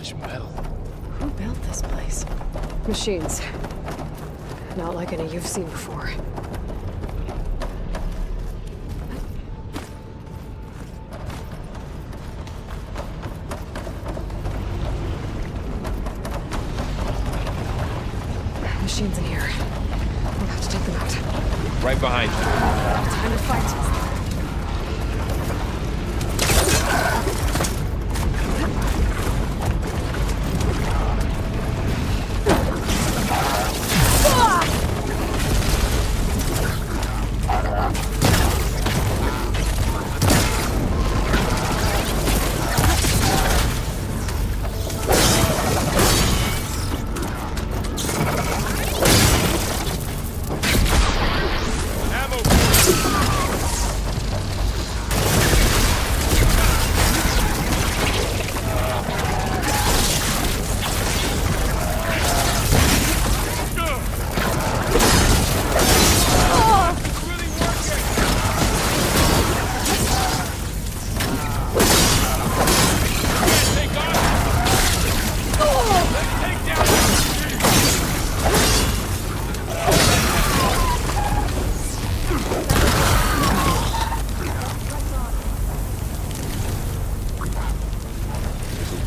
much metal. Who built this place? Machines. Not like any you've seen before. Machines in here. We'll have to take them out. Right behind you. Time to fight.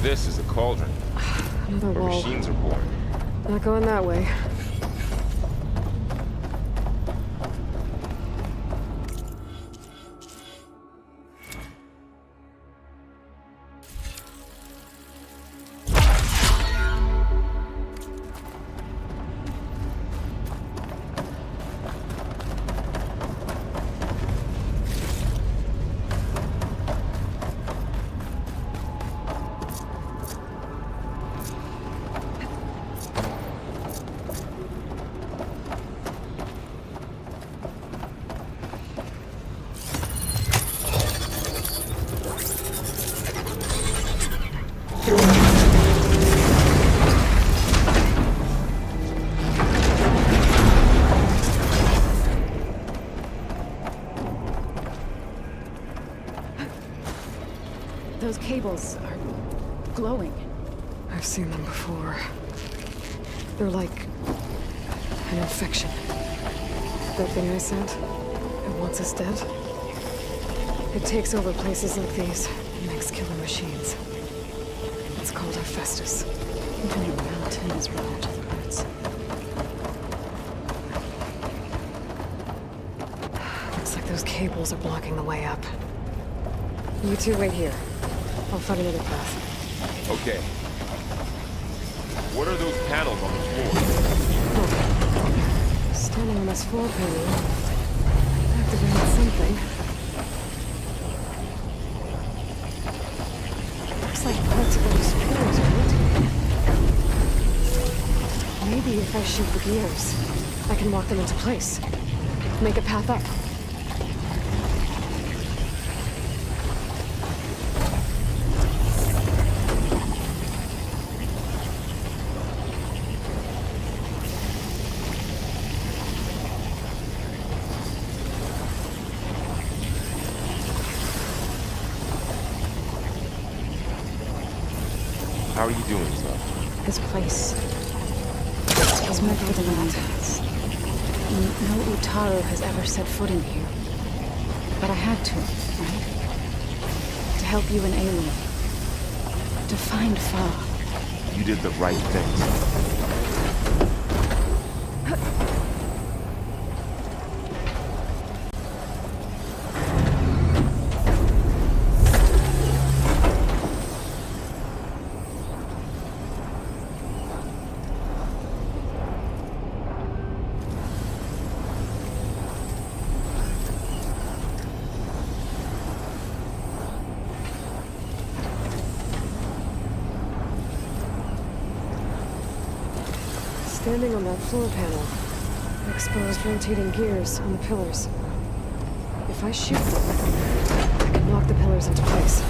This is a cauldron. Another Where wall. machines are born. Not going that way. Those cables are glowing. I've seen them before. They're like an infection. That thing I sent, it wants us dead. It takes over places like these and makes killer machines. It's called Hephaestus. Even a mountain is rotted to the roots. Looks like those cables are blocking the way up. You two wait here. I'll find another path. Okay. What are those panels on the floor? Oh. Standing on this floor panel. Activated something. Looks like parts of those pillars are rotating. Maybe if I shoot the gears, I can lock them into place. Make a path up. How are you doing, son? This place is meant for the mountains. No Utaro has ever set foot in here. But I had to, right? To help you and Aloy. To find Fa. You did the right thing, son. Standing on that floor panel, exposed rotating gears on the pillars. If I shoot them, I can lock the pillars into place.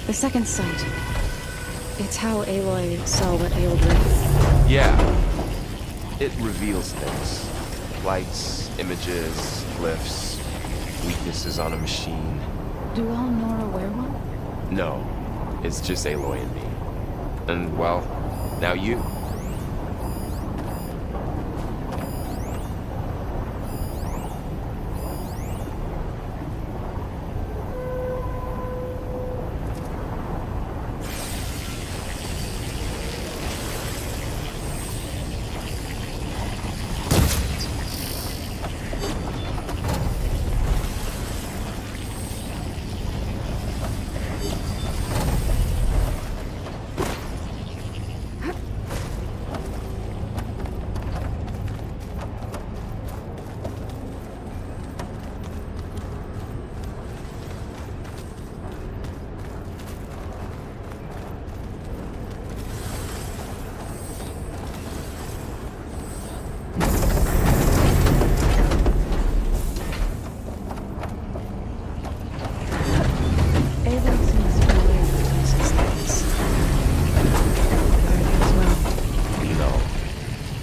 The second sight. It's how Aloy saw what ailed Ray. Yeah. It reveals things. Lights, images, glyphs, weaknesses on a machine. Do all Nora wear one? No. It's just Aloy and me. And, well, now you.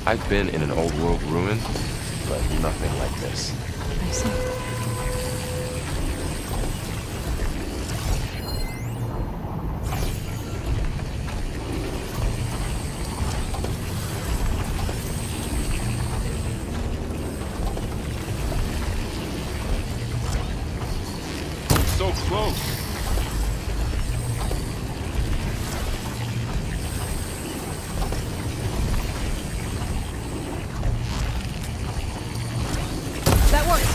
I've been in an old world ruin, but nothing like this. I see. So close. That worked.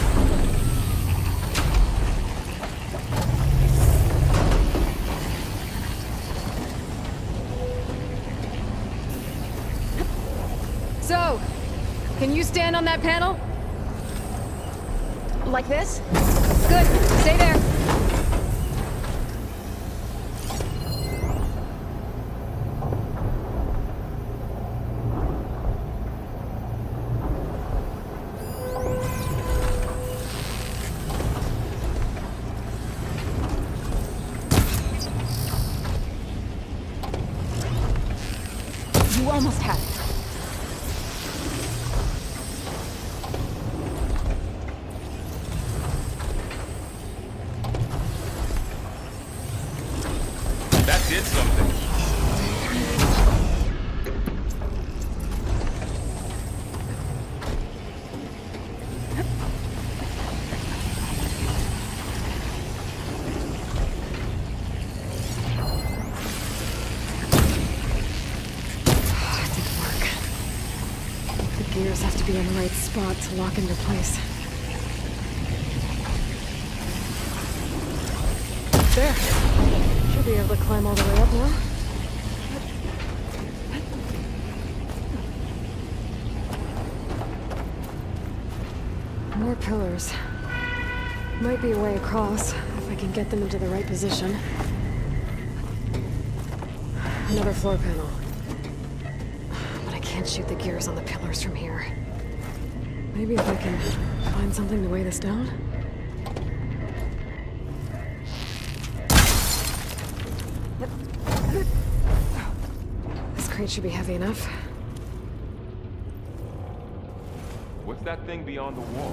So, can you stand on that panel? Like this? Good. Stay there. You almost had it. That did something. It didn't work. The gears have to be in the right spot to lock into place. There. Should be able to climb all the way up now. More pillars. Might be a way across, if I can get them into the right position. Another floor panel. But I can't shoot the gears on the pillars from here. Maybe if I can find something to weigh this down? This crate should be heavy enough. What's that thing beyond the wall?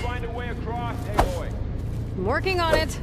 Find a way across, Aloy. I'm working on it.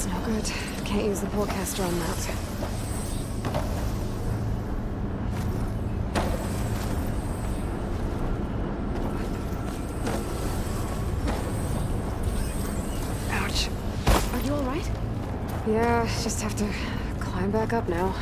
That's no good. Can't use the pullcaster on that. Ouch. Are you all right? Yeah, just have to climb back up now.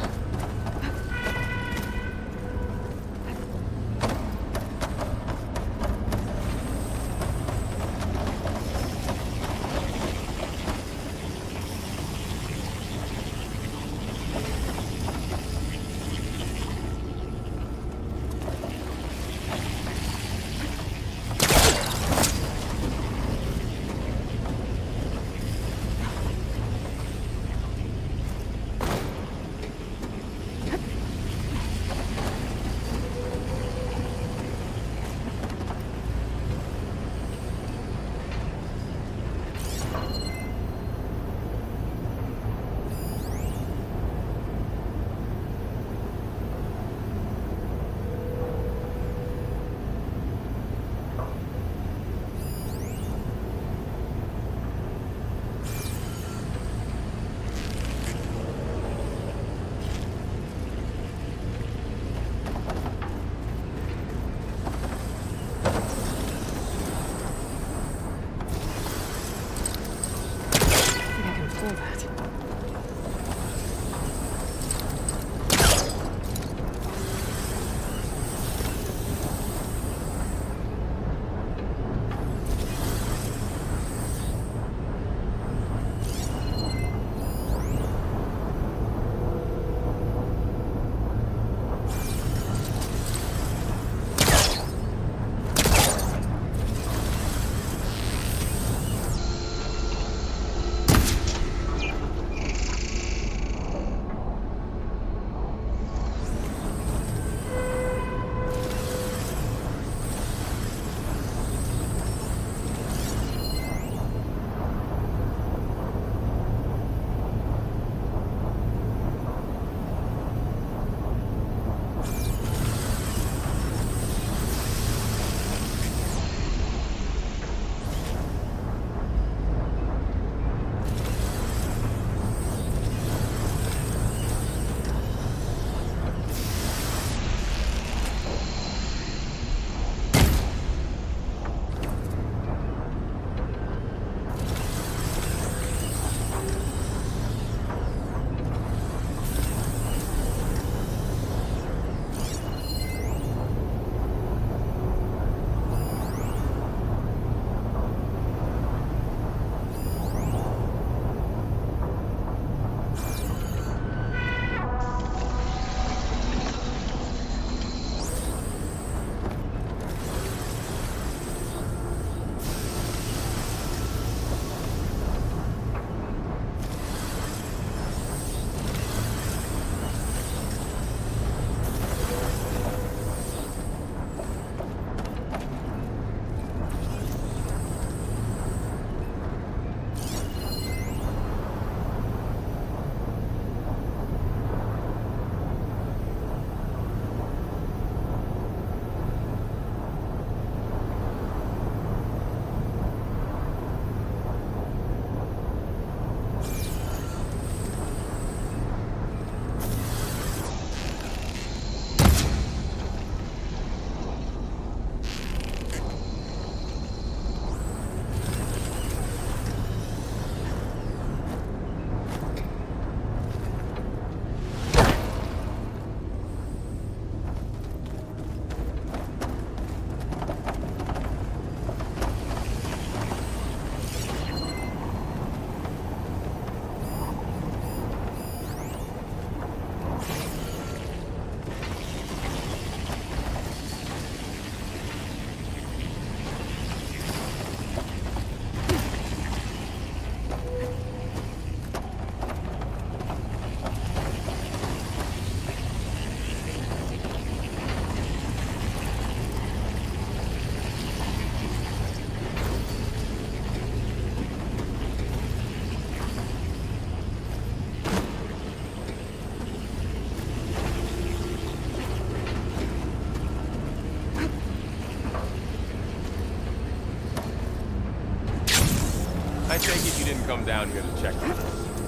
I take it you didn't come down here to check on us.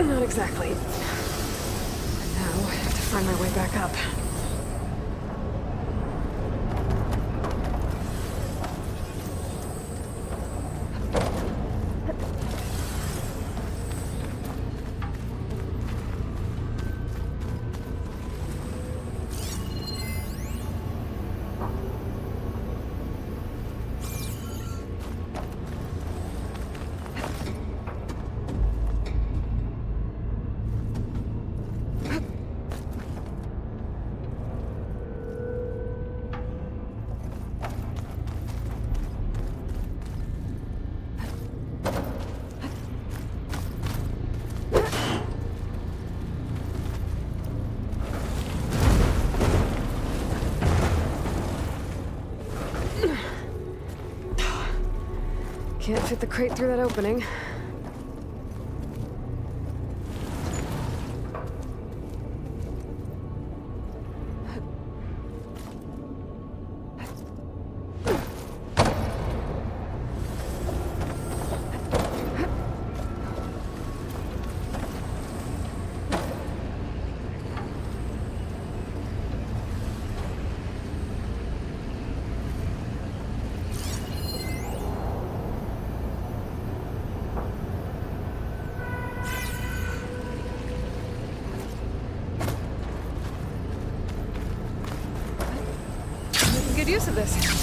Not exactly. And now I have to find my way back up. Can't fit the crate through that opening. Good use of this.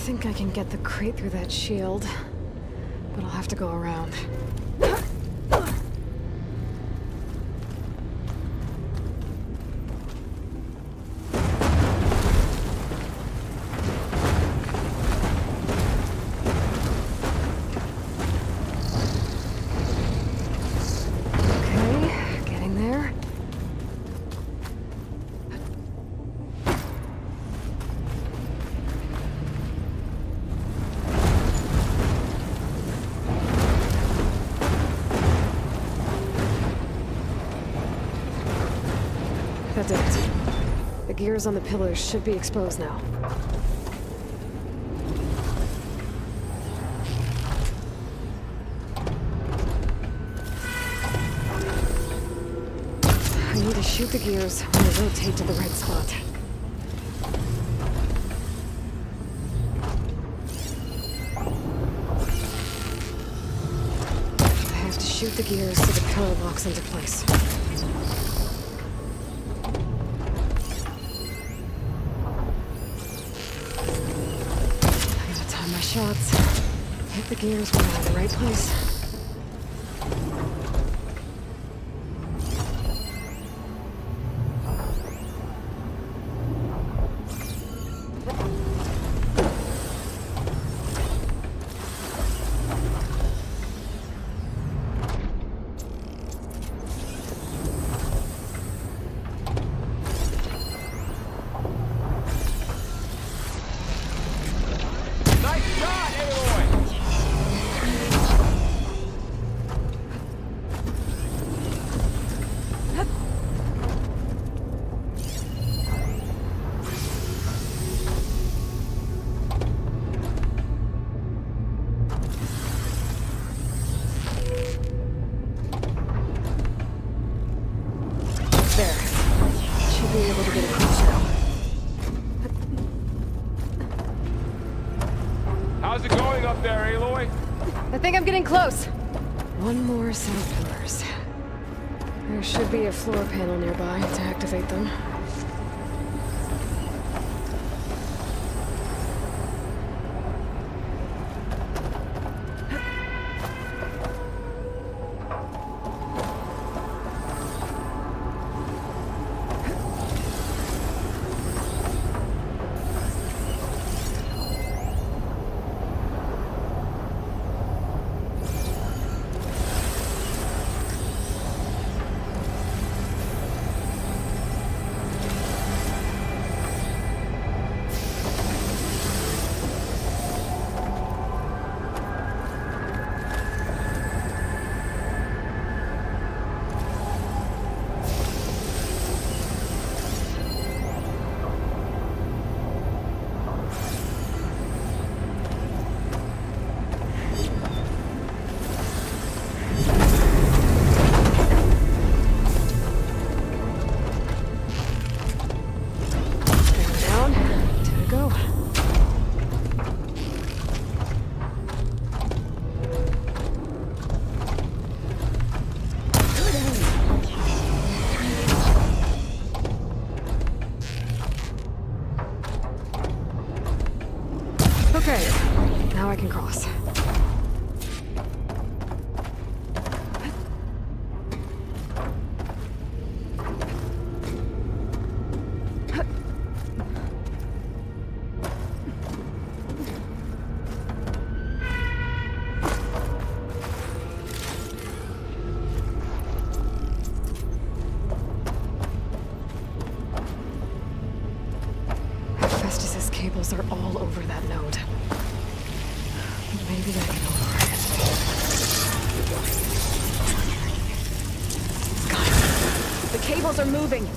think I can get the crate through that shield, but I'll have to go around. Okay, getting there. That did it. The gears on the pillars should be exposed now. I need to shoot the gears when they rotate to the right spot. I have to shoot the gears so the pillar locks into place. Shots. Hit the gears when they're in the right place. Be able to get across now. How's it going up there, Aloy? I think I'm getting close. One more set of pillars. There should be a floor panel nearby to activate them. Okay, now I can cross. Festus's cables are all over that node. Maybe I can override it. Got it. The cables are moving.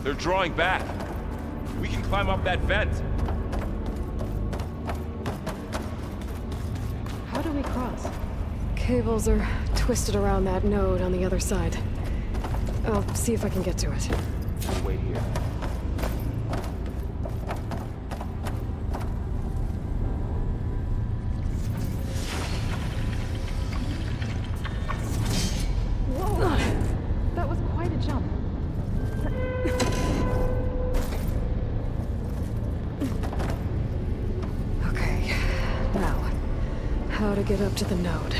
They're drawing back. We can climb up that vent. How do we cross? Cables are twisted around that node on the other side. I'll see if I can get to it. Wait here. That was quite a jump. Okay. How to get up to the node.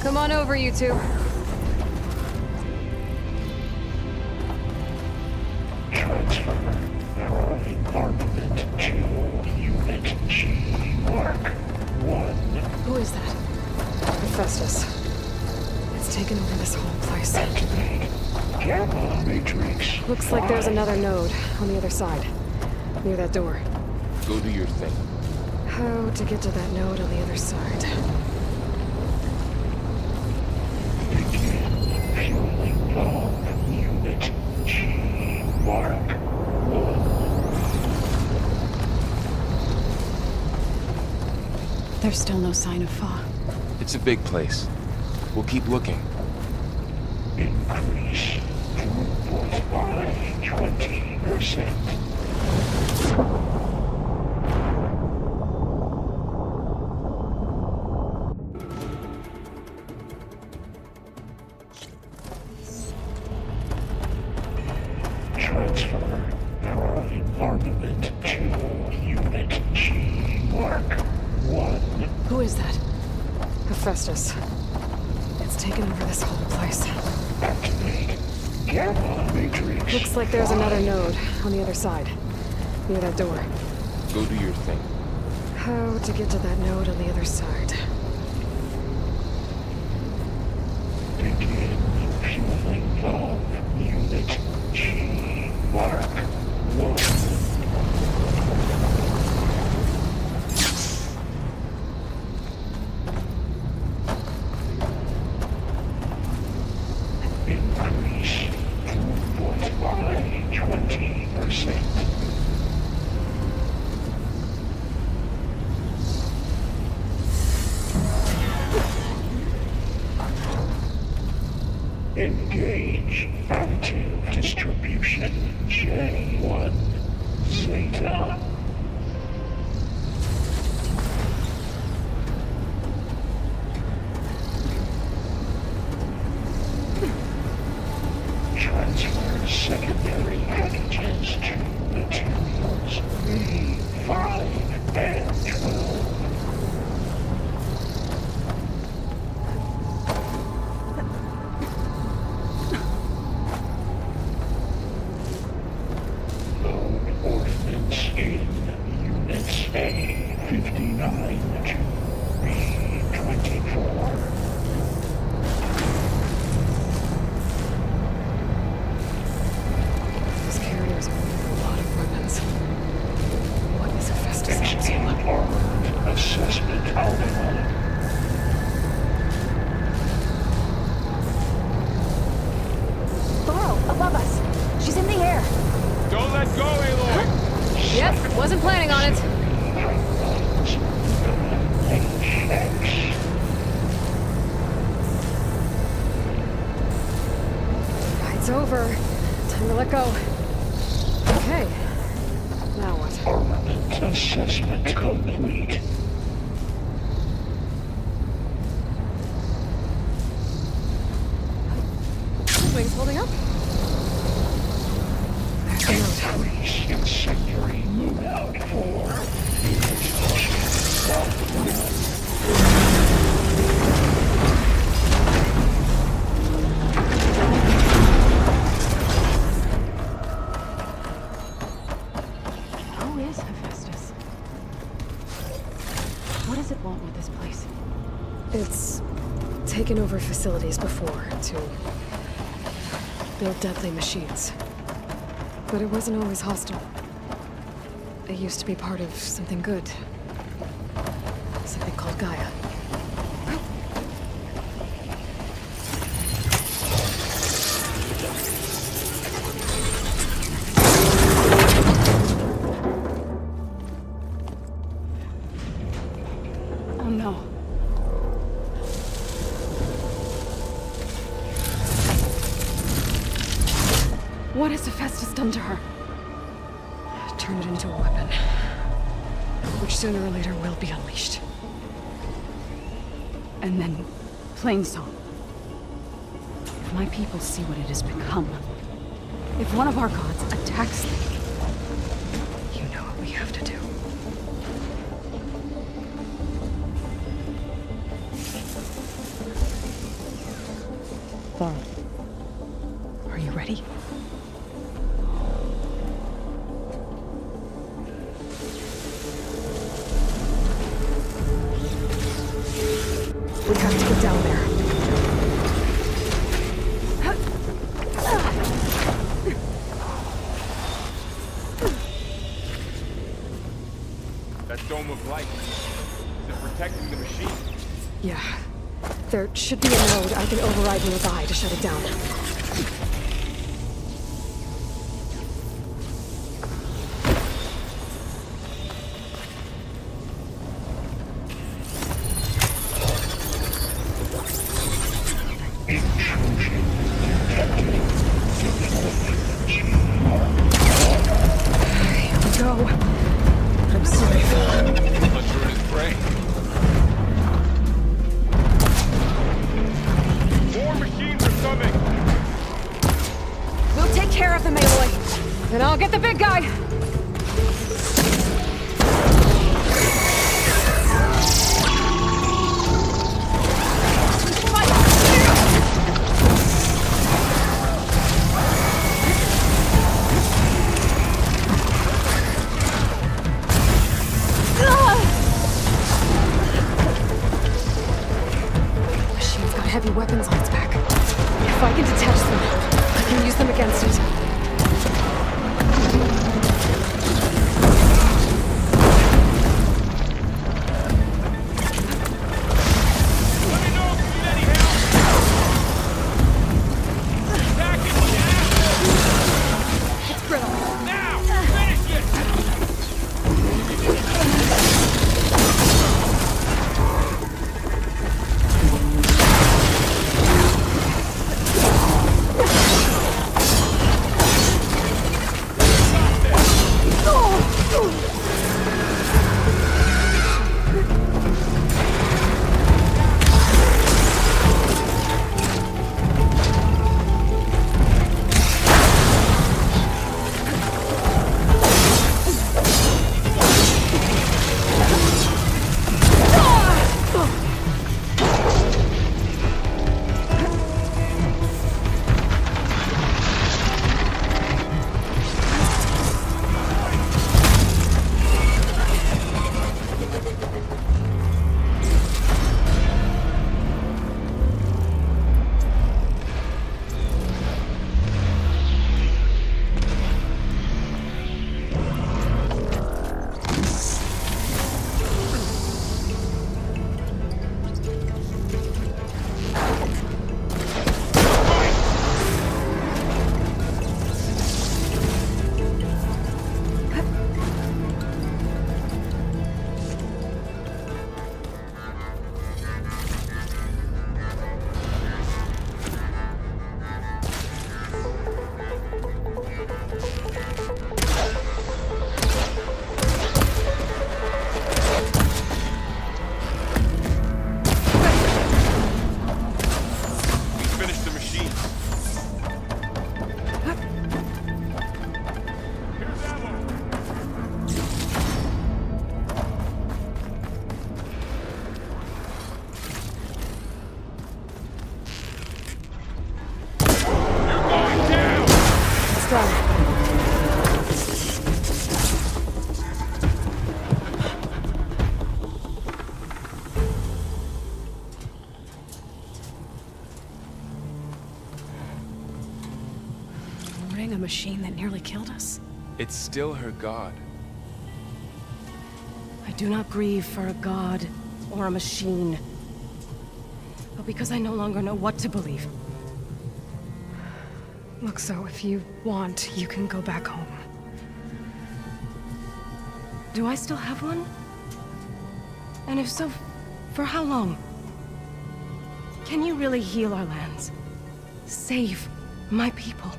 Come on over, you two. Transfer armament to Unit G Mark 1. Who is that? Hephaestus. It's taken over this whole place. Activate Gamma Matrix. Looks like there's another node on the other side. Near that door. Go do your thing. How to get to that node on the other side? Begin fueling valve Unit G Mark 1. There's still no sign of Fa. It's a big place. We'll keep looking. Increase throughput by 20%. Transfer prime armament to Unit G Mark 1. Who is that? Hephaestus. It's taken over this whole place. Activate Gamma Matrix. Looks like there's another node on the other side. Near that door. Go do your thing. How to get to that node on the other side? Begin fueling valve Unit G Mark 1. Increase throughput by 20%. Engage active distribution J1 Zeta. Transfer secondary packages to materials B5 and 12. Load ordnance in Units A59 to B24. Those carriers are moving a lot of weapons. What is Hephaestus up to? Execute armed assessment alpha. Laurel, above us. She's in the air. Don't let go, Aloy! Yep, wasn't planning on it. It's over. Time to let go. Okay. Now what? Armament assessment complete. Wings holding up? There's the note. Increase incendiary loadout for taken over facilities before to build deadly machines. But it wasn't always hostile. It used to be part of something good. Something called Gaia. Oh no. What has Hephaestus done to her? Turn it into a weapon. Which sooner or later will be unleashed. And then, Plainsong. If my people see what it has become, if one of our gods attacks them, You know what we have to do. Are you ready? We have to get down there. That dome of light. Is it protecting the machine? Yeah. There should be a node I can override nearby to shut it down. Here we go. I'm safe. Unless you're in his brain. More machines are coming! We'll take care of the melee. Then I'll get the big guy. Machine's got heavy weapons on its back. If I can detach them, I can use them against it. Let me know if you need any help! Attack it now! It's brittle. Now! Finish it! honoring a machine that nearly killed us? It's still her god. I do not grieve for a god or a machine, but because I no longer know what to believe. Look, so if you want, you can go back home. Do I still have one? And if so, for how long? Can you really heal our lands? Save my people?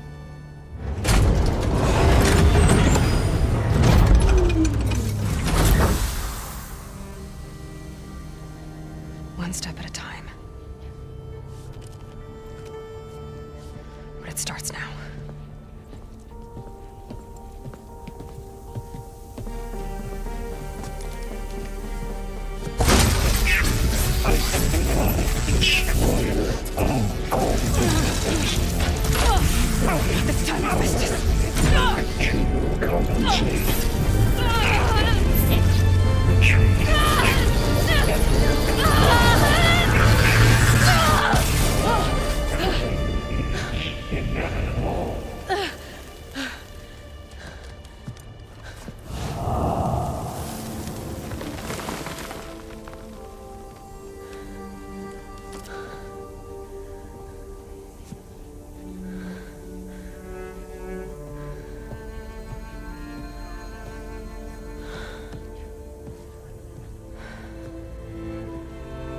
One step at a time. But it starts now. I destroyer of This time I missed it. to compensate. Retreat. Inevitable.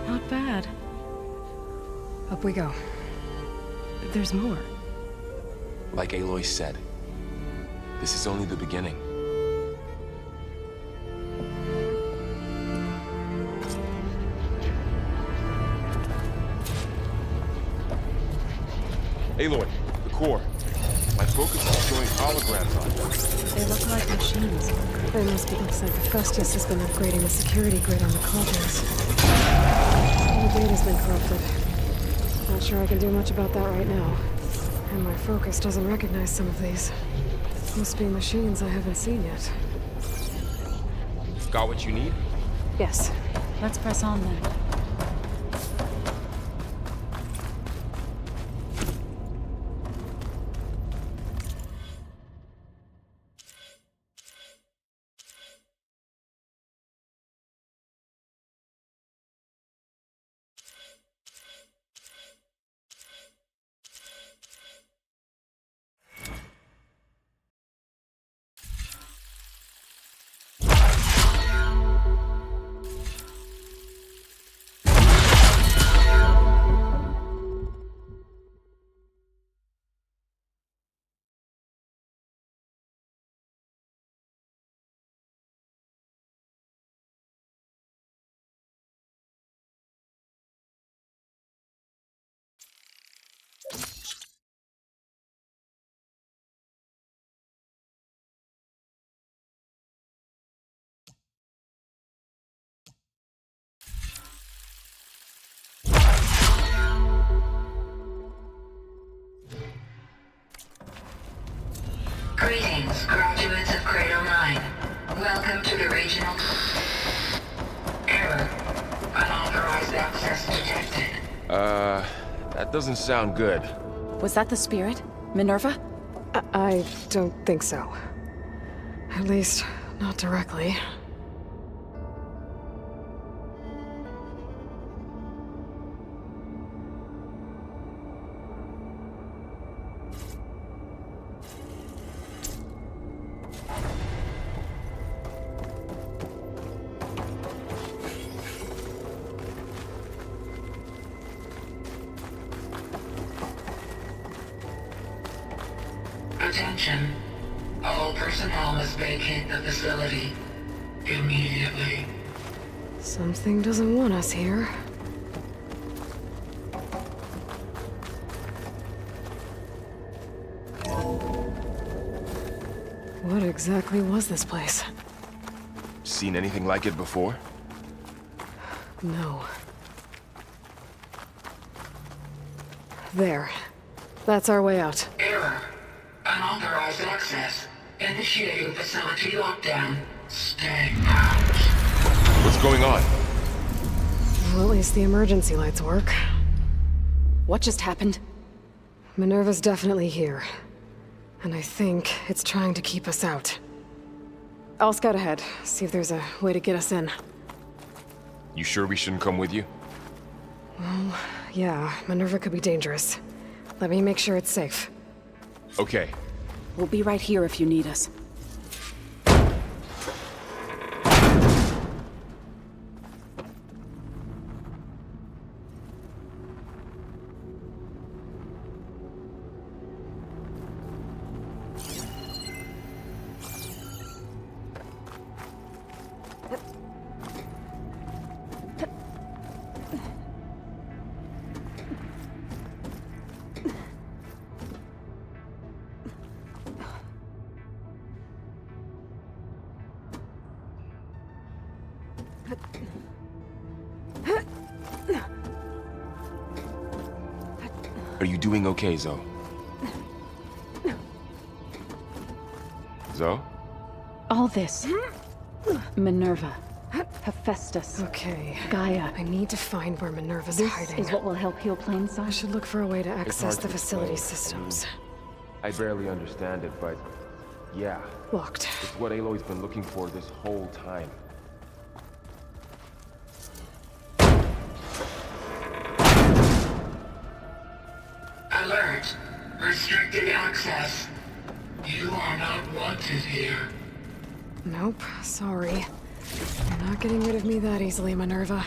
Not bad. Up we go. There's more. Like Aloy said, this is only the beginning. Aloy, the core. My focus is showing holograms on them. They look like machines. They must be. Looks like Hephaestus has been upgrading the security grid on the cauldrons. All the data's been corrupted. Not sure I can do much about that right now. And my focus doesn't recognize some of these. Must be machines I haven't seen yet. Got what you need? Yes. Let's press on then. Greetings, graduates of Cradle 9. Welcome to the regional... Error. Unauthorized access detected. That doesn't sound good. Was that the spirit? Minerva? I don't think so. At least, not directly. Attention. All personnel must vacate the facility. Immediately. Something doesn't want us here. What exactly was this place? Seen anything like it before? No. There. That's our way out. Error. Unauthorized access. Initiating facility lockdown. Stay out. What's going on? Well, at least the emergency lights work. What just happened? Minerva's definitely here. And I think it's trying to keep us out. I'll scout ahead, see if there's a way to get us in. You sure we shouldn't come with you? Yeah, Minerva could be dangerous. Let me make sure it's safe. Okay. We'll be right here if you need us. Are you doing okay, Zoe? Zoe? All this. Minerva. Hephaestus. Okay. Gaia. I need to find where Minerva's This hiding. is what will help heal I Plainside. should look for a way to access hard the to facility explain. systems. I barely understand it, but yeah, Locked. it's what Aloy's been looking for this whole time. Alert! Restricted access. You are not wanted here. Nope, sorry. You're not getting rid of me that easily, Minerva.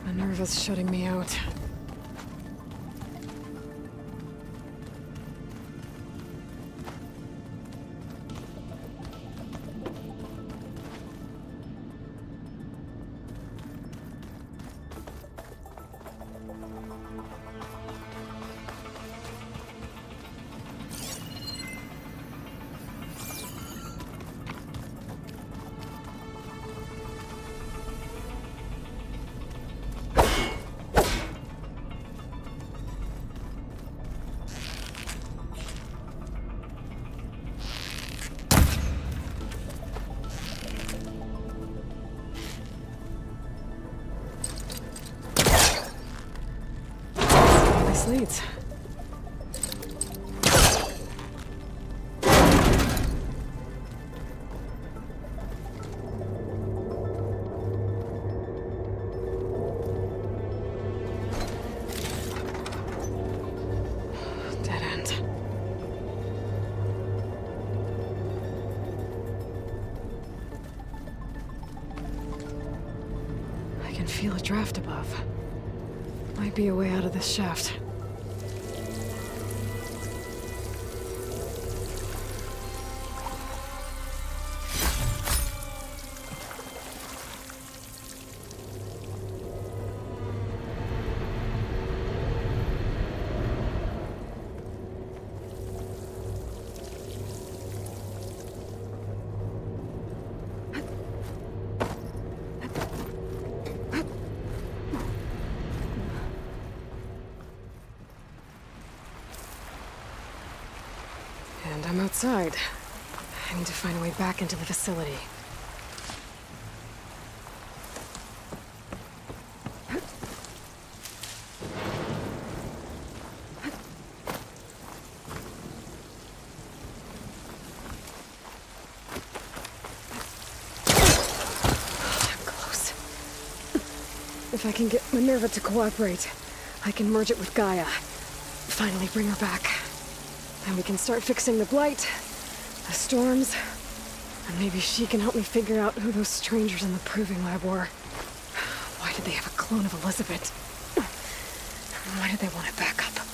Minerva's shutting me out. This leads. Dead end. I can feel a draft above. Might be a way out of this shaft. And I'm outside. I need to find a way back into the facility. Close. If I can get Minerva to cooperate, I can merge it with Gaia. Finally bring her back. Then we can start fixing the blight, the storms, and maybe she can help me figure out who those strangers in the proving lab were. Why did they have a clone of Elizabeth? Why did they want it back up?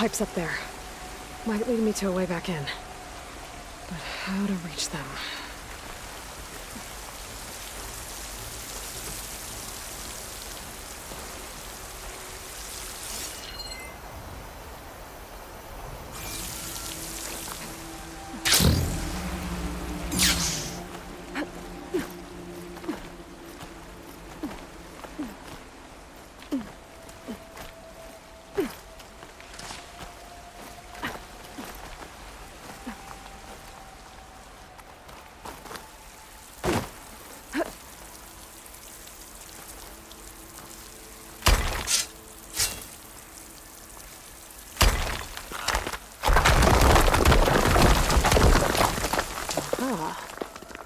pipes up there. Might lead me to a way back in. But how to reach them?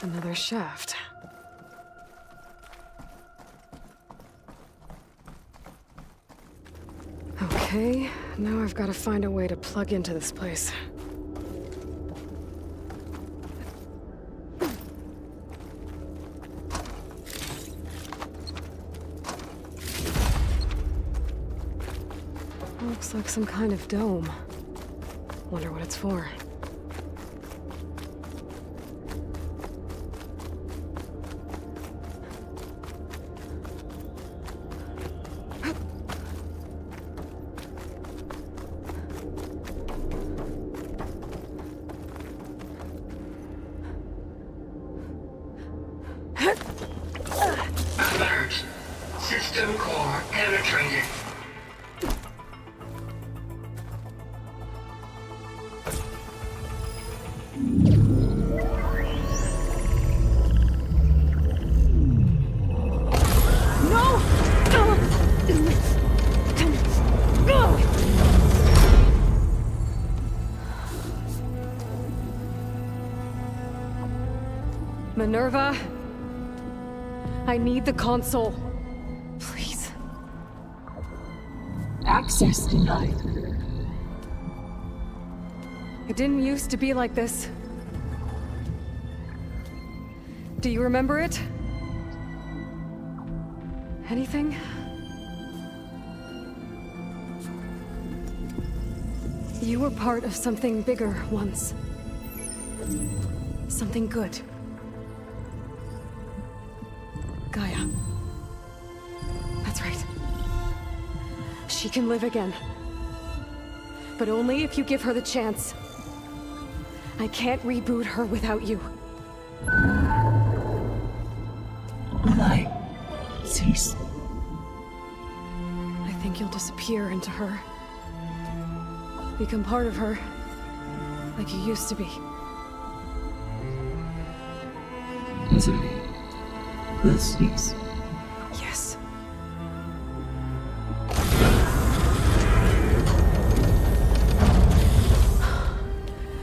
Another shaft. Okay, now I've got to find a way to plug into this place. Looks like some kind of dome. Wonder what it's for. Alert. System core penetrated. Minerva, I need the console. Please. Access denied. It didn't used to be like this. Do you remember it? Anything? You were part of something bigger once. Something good. Gaia. That's right. She can live again. But only if you give her the chance. I can't reboot her without you. Light. Cease. I think you'll disappear into her. Become part of her. Like you used to be. ZAXARLI. Let's cease. Yes.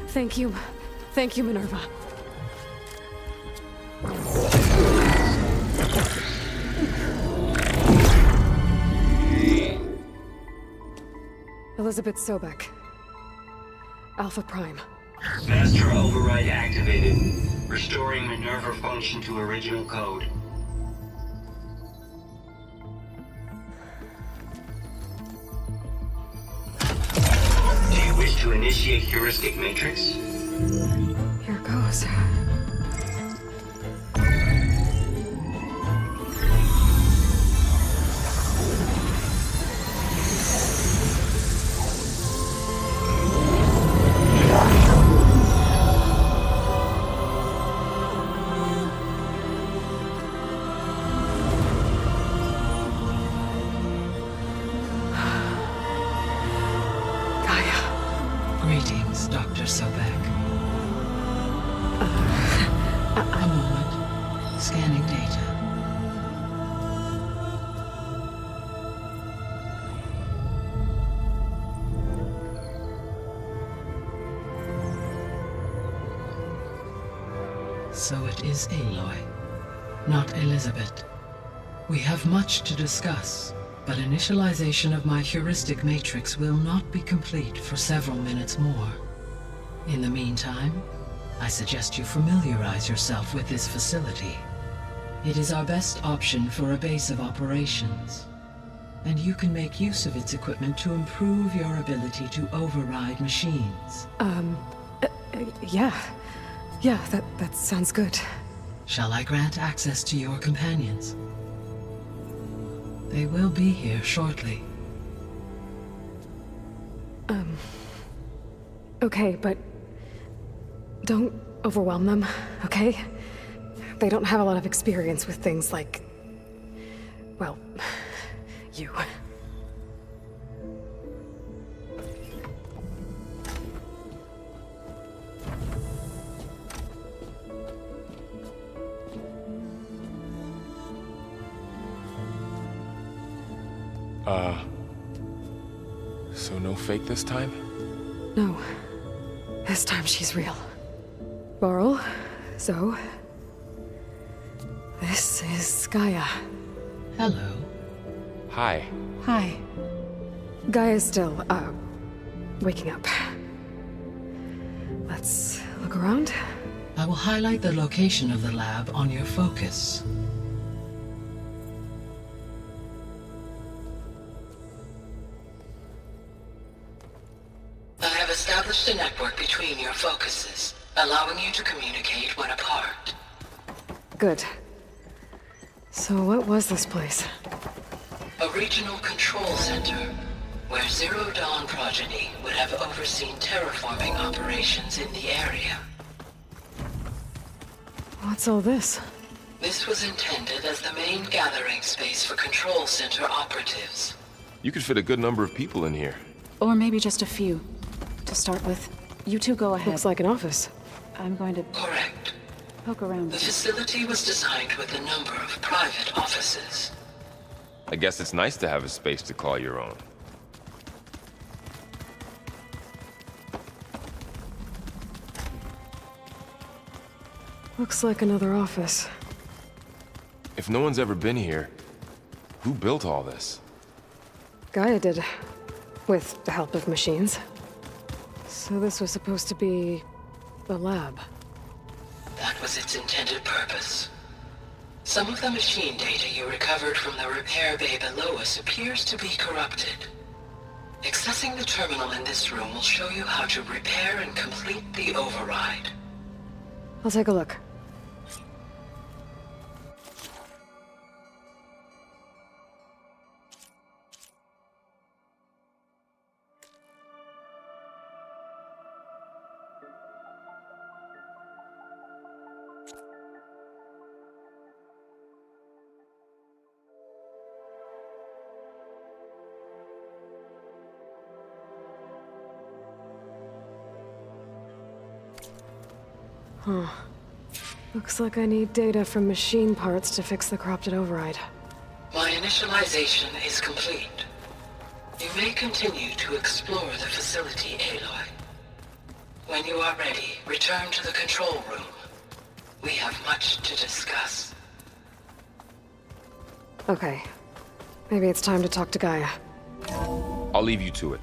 Thank you. Thank you, Minerva. Elizabeth Sobek. Alpha Prime. Master override activated. Restoring Minerva function to original code. Do you wish to initiate heuristic matrix? Here goes. Greetings, Dr. Sobek. A moment. Scanning data. So it is Aloy, not Elizabeth. We have much to discuss, but initialization of my heuristic matrix will not be complete for several minutes more. In the meantime, I suggest you familiarize yourself with this facility. It is our best option for a base of operations. and you can make use of its equipment to improve your ability to override machines. Yeah. Yeah, that sounds good. Shall I grant access to your companions? They will be here shortly. Okay, but don't overwhelm them, okay? They don't have a lot of experience with things like, well, you. So no fake this time? No. This time she's real. Varl, Zoe. This is Gaia. Hello. Hi. Hi. Gaia's still, waking up. Let's look around. I will highlight the location of the lab on your focus. I have established a network between your focuses, allowing you to communicate when apart. Good. So what was this place? A regional control center, where Zero Dawn progeny would have overseen terraforming operations in the area. What's all this? This was intended as the main gathering space for control center operatives. You could fit a good number of people in here. Or maybe just a few. To start with, you two go ahead. Looks like an office. I'm going to Correct. poke around. The facility was designed with a number of private offices. I guess it's nice to have a space to call your own. Looks like another office. If no one's ever been here, who built all this? Gaia did. With the help of machines. So this was supposed to be the lab. That was its intended purpose. Some of the machine data you recovered from the repair bay below us appears to be corrupted. Accessing the terminal in this room will show you how to repair and complete the override. I'll take a look. Huh. Looks like I need data from machine parts to fix the corrupted override. My initialization is complete. You may continue to explore the facility, Aloy. When you are ready, return to the control room. We have much to discuss. Okay. Maybe it's time to talk to Gaia. I'll leave you to it.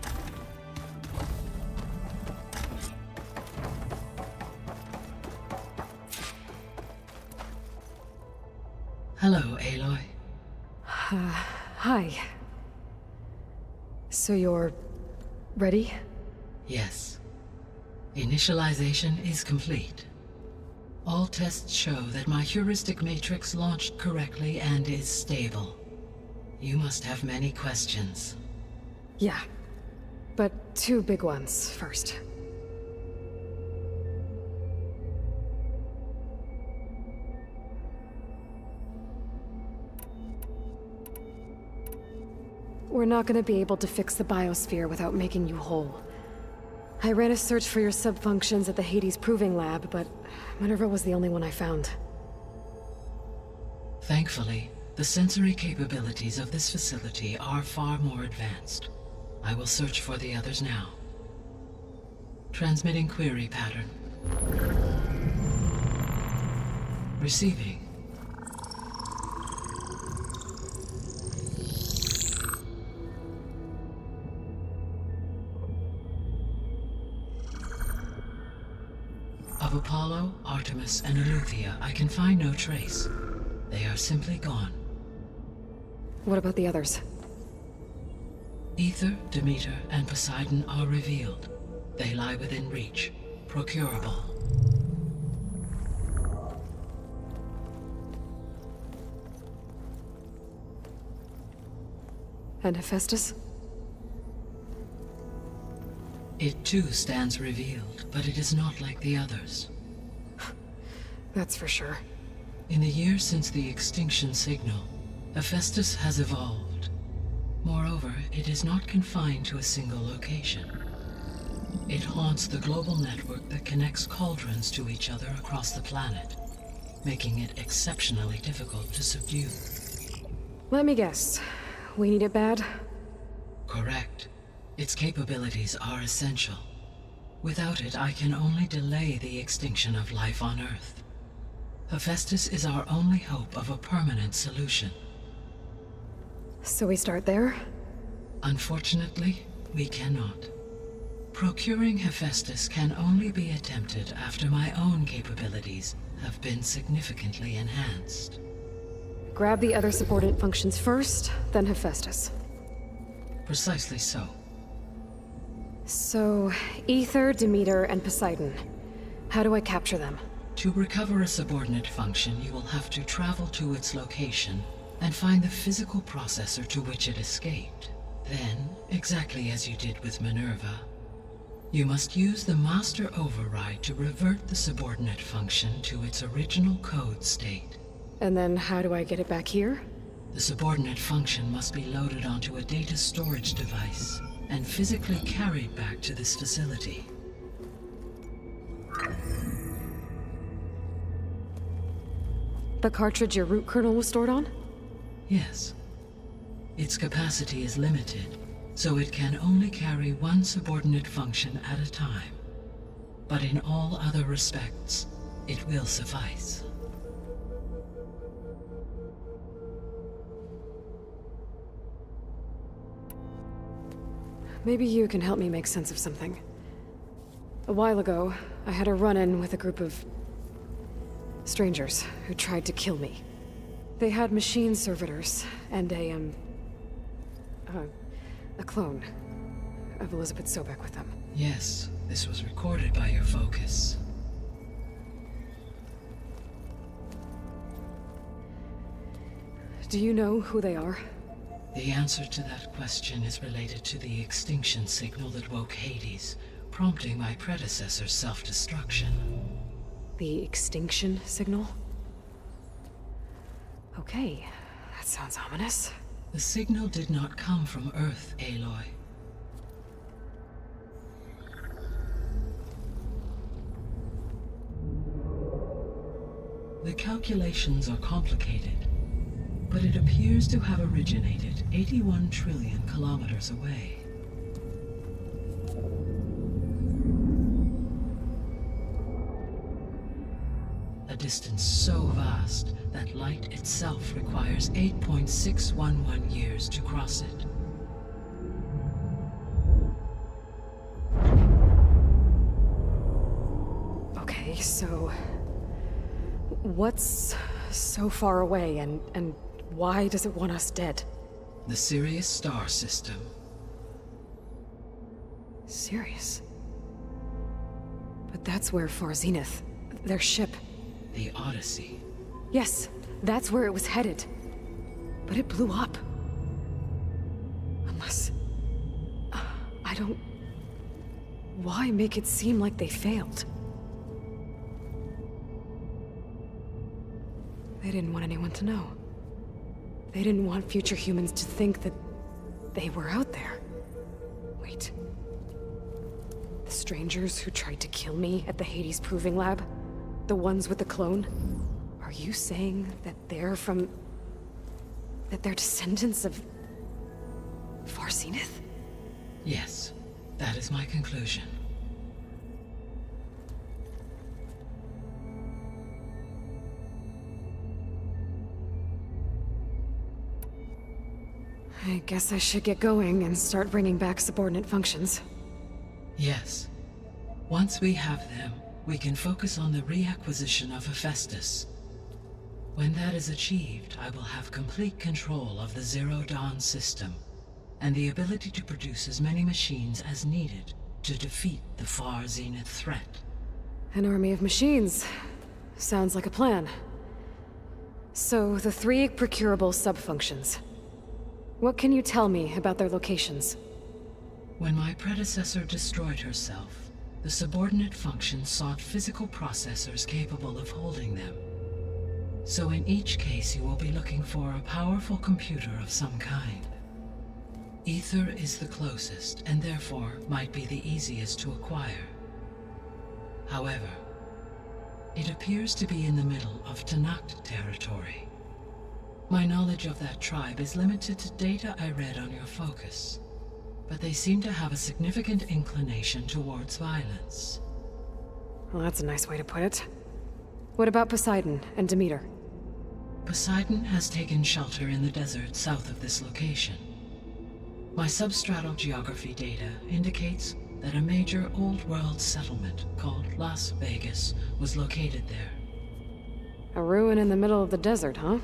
Hello, Aloy. Hi. So you're ready? Yes. Initialization is complete. All tests show that my heuristic matrix launched correctly and is stable. You must have many questions. Yeah. But two big ones first. We're not gonna be able to fix the biosphere without making you whole. I ran a search for your subfunctions at the Hades Proving Lab, but Minerva was the only one I found. Thankfully, the sensory capabilities of this facility are far more advanced. I will search for the others now. Transmitting query pattern. Receiving. Of Apollo, Artemis, and Eleuthia, I can find no trace. They are simply gone. What about the others? Ether, Demeter, and Poseidon are revealed. They lie within reach, procurable. And Hephaestus? It too stands revealed, but it is not like the others. That's for sure. In the years since the extinction signal, Hephaestus has evolved. Moreover, it is not confined to a single location. It haunts the global network that connects cauldrons to each other across the planet, making it exceptionally difficult to subdue. Let me guess. We need it bad? Correct. Its capabilities are essential. Without it, I can only delay the extinction of life on Earth. Hephaestus is our only hope of a permanent solution. So we start there? Unfortunately, we cannot. Procuring Hephaestus can only be attempted after my own capabilities have been significantly enhanced. Grab the other subordinate functions first, then Hephaestus. Precisely so. So, Ether, Demeter, and Poseidon. How do I capture them? To recover a subordinate function, you will have to travel to its location and find the physical processor to which it escaped. Then, exactly as you did with Minerva, you must use the master override to revert the subordinate function to its original code state. And then how do I get it back here? The subordinate function must be loaded onto a data storage device and physically carried back to this facility. The cartridge your root kernel was stored on? Yes. Its capacity is limited, so it can only carry one subordinate function at a time. But in all other respects, it will suffice. Maybe you can help me make sense of something. A while ago, I had a run-in with a group of strangers who tried to kill me. They had machine servitors and a clone of Elizabeth Sobek with them. Yes, this was recorded by your focus. Do you know who they are? The answer to that question is related to the extinction signal that woke Hades, prompting my predecessor's self-destruction. The extinction signal? Okay, that sounds ominous. The signal did not come from Earth, Aloy. The calculations are complicated, but it appears to have originated 81 trillion kilometers away. A distance so vast that light itself requires 8.611 years to cross it. Okay, so what's so far away and why does it want us dead? The Sirius star system. Sirius? But that's where Far Zenith, their ship. The Odyssey. Yes, that's where it was headed. But it blew up. Unless... I don't... Why make it seem like they failed? They didn't want anyone to know. They didn't want future humans to think that they were out there. Wait. The strangers who tried to kill me at the Hades Proving Lab? The ones with the clone? Are you saying that they're from... that they're descendants of... Far Zenith? Yes, that is my conclusion. I guess I should get going and start bringing back subordinate functions. Yes. Once we have them, we can focus on the reacquisition of Hephaestus. When that is achieved, I will have complete control of the Zero Dawn system, and the ability to produce as many machines as needed to defeat the far zenith threat. An army of machines. Sounds like a plan. So, the 3 procurable subfunctions. What can you tell me about their locations? When my predecessor destroyed herself, the subordinate functions sought physical processors capable of holding them. So in each case you will be looking for a powerful computer of some kind. Ether is the closest, and therefore might be the easiest to acquire. However, it appears to be in the middle of Tanakh territory. My knowledge of that tribe is limited to data I read on your focus, but they seem to have a significant inclination towards violence. Well, that's a nice way to put it. What about Poseidon and Demeter? Poseidon has taken shelter in the desert south of this location. My substratal geography data indicates that a major old-world settlement called Las Vegas was located there. A ruin in the middle of the desert, huh?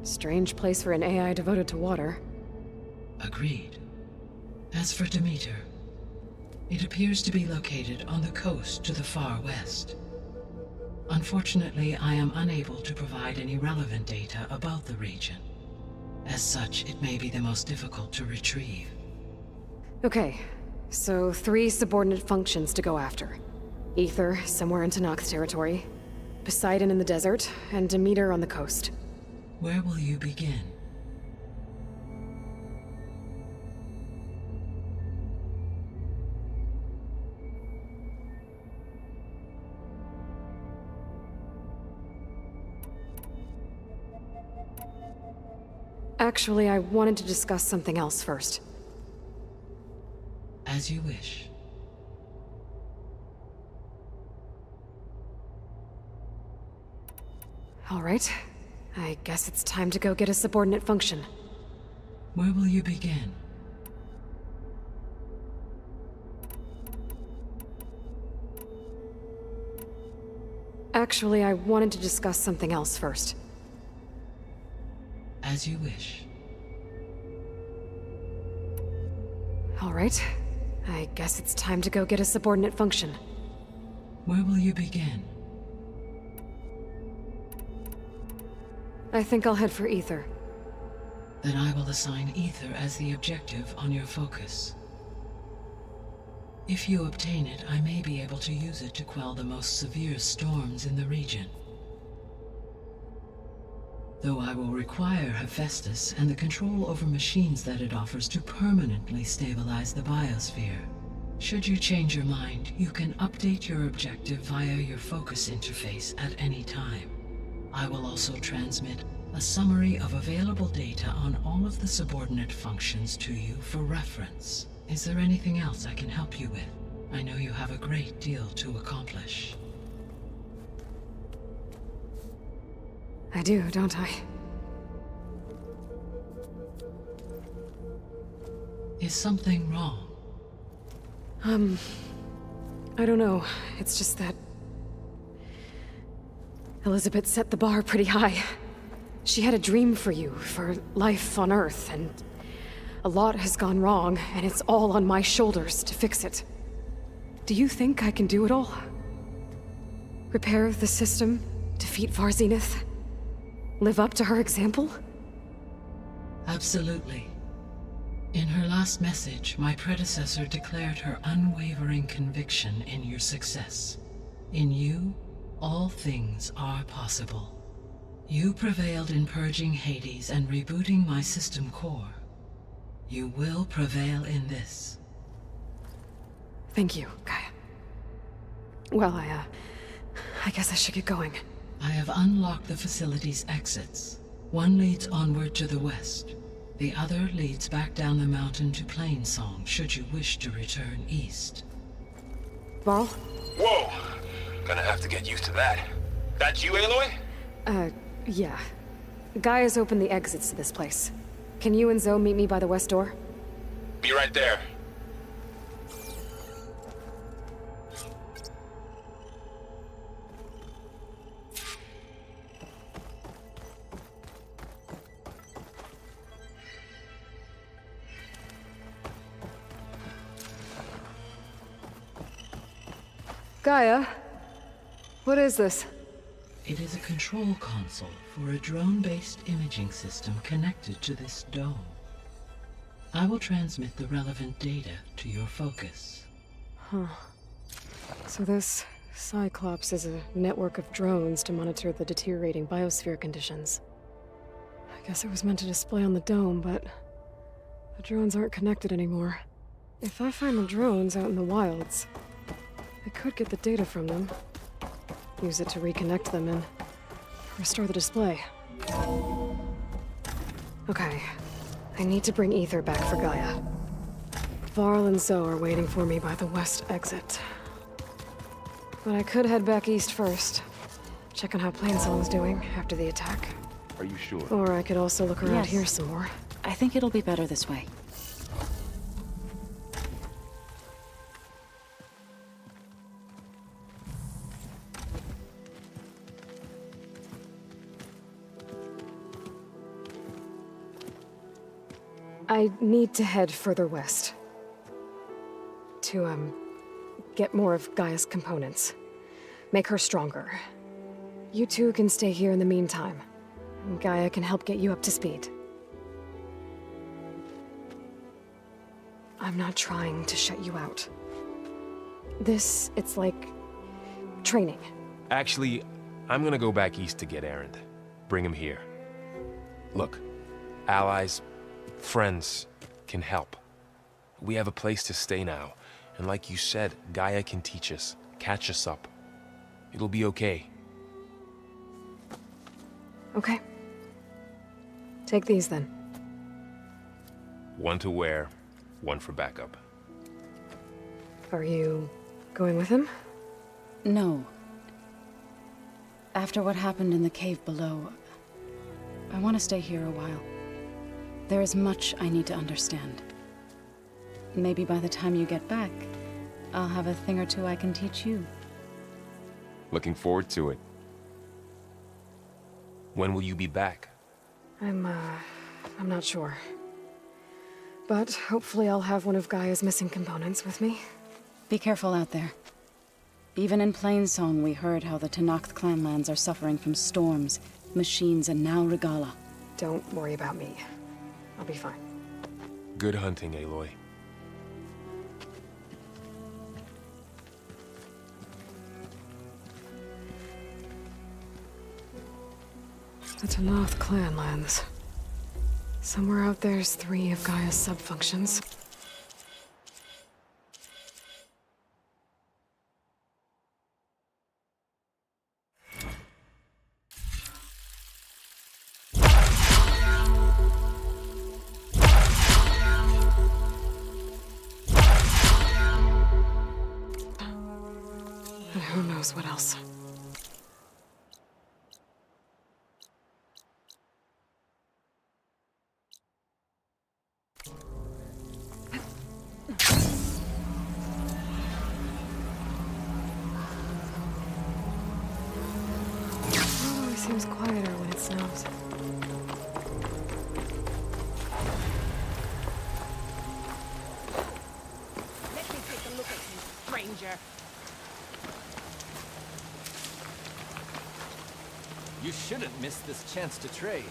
Strange place for an AI devoted to water. Agreed. As for Demeter, it appears to be located on the coast to the far west. Unfortunately, I am unable to provide any relevant data about the region. As such, it may be the most difficult to retrieve. Okay, so 3 subordinate functions to go after. Ether, somewhere in Tanakh territory. Poseidon in the desert, and Demeter on the coast. Where will you begin? Actually, I wanted to discuss something else first. As you wish. All right. I guess it's time to go get a subordinate function. Where will you begin? Actually, I wanted to discuss something else first. As you wish. All right. I guess it's time to go get a subordinate function. Where will you begin? I think I'll head for Ether. Then I will assign Ether as the objective on your focus. If you obtain it, I may be able to use it to quell the most severe storms in the region. Though I will require Hephaestus and the control over machines that it offers to permanently stabilize the biosphere. Should you change your mind, you can update your objective via your focus interface at any time. I will also transmit a summary of available data on all of the subordinate functions to you for reference. Is there anything else I can help you with? I know you have a great deal to accomplish. I do, don't I? Is something wrong? I don't know. It's just that... Elizabeth set the bar pretty high. She had a dream for you, for life on Earth, and... a lot has gone wrong, and it's all on my shoulders to fix it. Do you think I can do it all? Repair the system, defeat Far Zenith? Live up to her example? Absolutely. In her last message, my predecessor declared her unwavering conviction in your success. In you, all things are possible. You prevailed in purging Hades and rebooting my system core. You will prevail in this. Thank you, Gaia. Well, I guess I should get going. I have unlocked the facility's exits. One leads onward to the west. The other leads back down the mountain to Plainsong, should you wish to return east. Varl? Whoa! Gonna have to get used to that. That's you, Aloy? Yeah. Gaia's opened the exits to this place. Can you and Zoe meet me by the west door? Be right there. Gaia, what is this? It is a control console for a drone-based imaging system connected to this dome. I will transmit the relevant data to your focus. Huh. So this Cyclops is a network of drones to monitor the deteriorating biosphere conditions. I guess it was meant to display on the dome, but the drones aren't connected anymore. If I find the drones out in the wilds, I could get the data from them, use it to reconnect them and restore the display. Okay, I need to bring Ether back for Gaia. Varl and Zoe are waiting for me by the west exit. But I could head back east first, check on how Plainsong's doing after the attack. Are you sure? Or I could also look around Yes. here some more. I think it'll be better this way. I need to head further west. To, get more of Gaia's components. Make her stronger. You two can stay here in the meantime. Gaia can help get you up to speed. I'm not trying to shut you out. It's like training. Actually, I'm gonna go back east to get Erend. Bring him here. Look, allies, friends can help. We have a place to stay now, and like you said, Gaia can teach us, catch us up. It'll be okay. Okay. Take these then. One to wear, one for backup. Are you going with him? No. After what happened in the cave below, I want to stay here a while. There is much I need to understand. Maybe by the time you get back, I'll have a thing or two I can teach you. Looking forward to it. When will you be back? I'm not sure. But hopefully I'll have one of Gaia's missing components with me. Be careful out there. Even in Plainsong, we heard how the Tenakth clanlands are suffering from storms, machines, and now Regala. Don't worry about me. I'll be fine. Good hunting, Aloy. The Tenakth clanlands. Somewhere out there's 3 of Gaia's sub-functions. And who knows what else. It always seems quieter when it snows. Let me take a look at you, stranger. You shouldn't miss this chance to trade.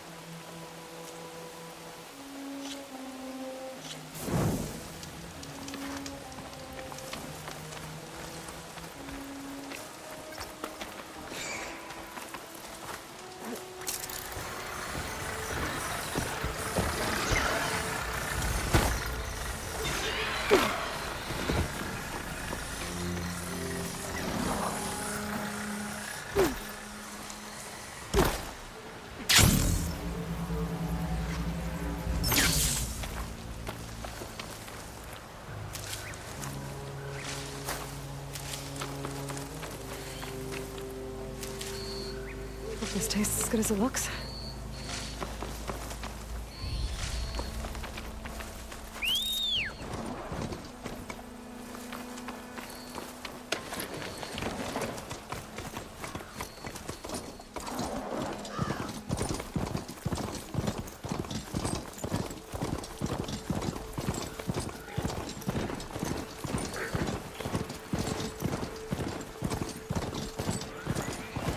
Hope this tastes as good as it looks.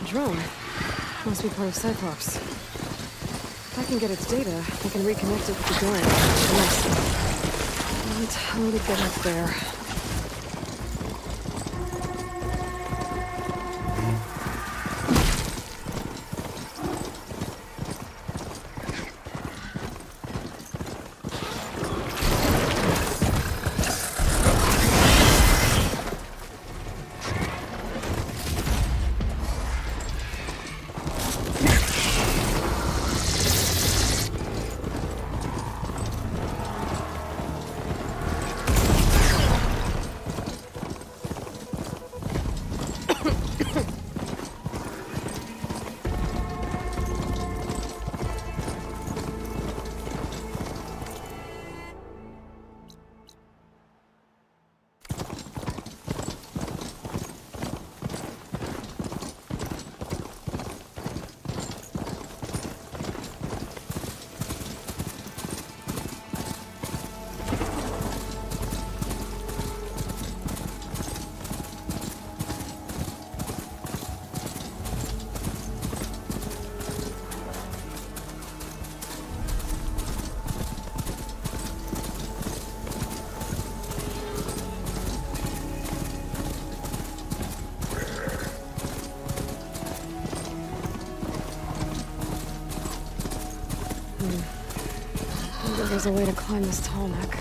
drone. Must be part of Cyclops. If I can get its data, I can reconnect it with the gun. Yes. But how to get up there? There's a way to climb this tall neck.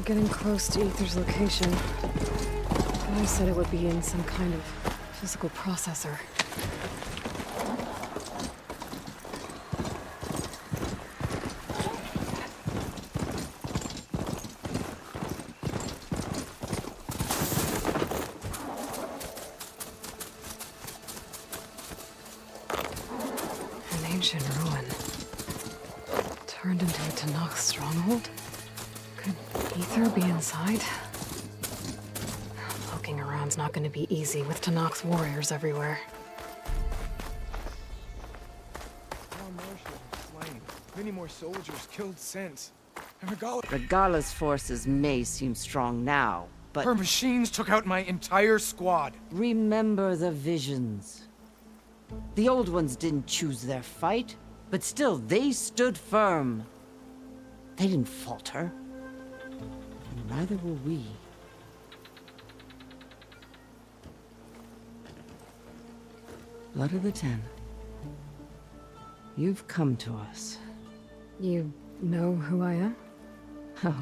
Getting close to Ether's location. I said it would be in some kind of physical processor. An ancient ruin. Turned into a Tanakh stronghold? Could Ether be inside? Poking around's not gonna be easy with Tanakh's warriors everywhere. More Martians slain. Many more soldiers killed since. And Regala's forces may seem strong now, but... her machines took out my entire squad. Remember the visions. The old ones didn't choose their fight, but still they stood firm. They didn't falter. And neither will we. Blood of the Ten. You've come to us. You know who I am? Oh,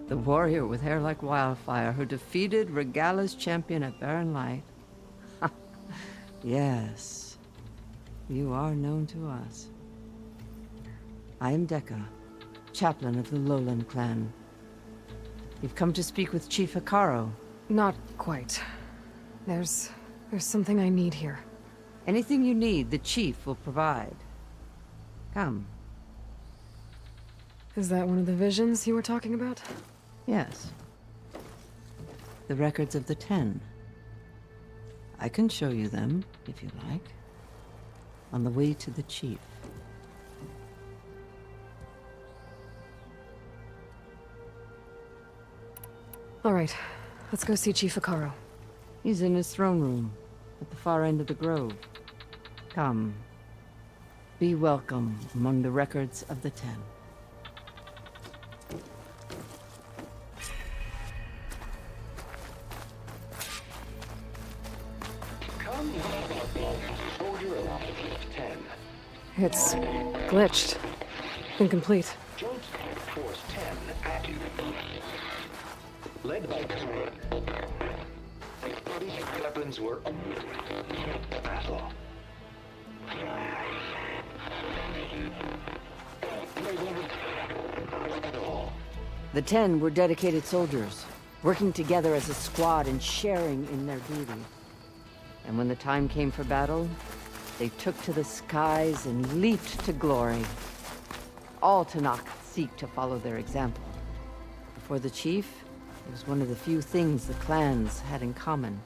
the warrior with hair like wildfire who defeated Regala's champion at Barren Light. Yes, you are known to us. I am Dekka, chaplain of the Lowland clan. You've come to speak with Chief Hikaru. Not quite. There's something I need here. Anything you need, the Chief will provide. Come. Is that one of the visions you were talking about? Yes. The records of the 10. I can show you them, if you like. On the way to the Chief. All right, let's go see Chief Akaro. He's in his throne room, at the far end of the grove. Come. Be welcome among the records of the 10. It's glitched. Incomplete. Joint Force 10 active. Led by weapons were battle. The 10 were dedicated soldiers, working together as a squad and sharing in their duty. And when the time came for battle, they took to the skies and leaped to glory. All Tanakh seek to follow their example. For the Chief, it was one of the few things the clans had in common.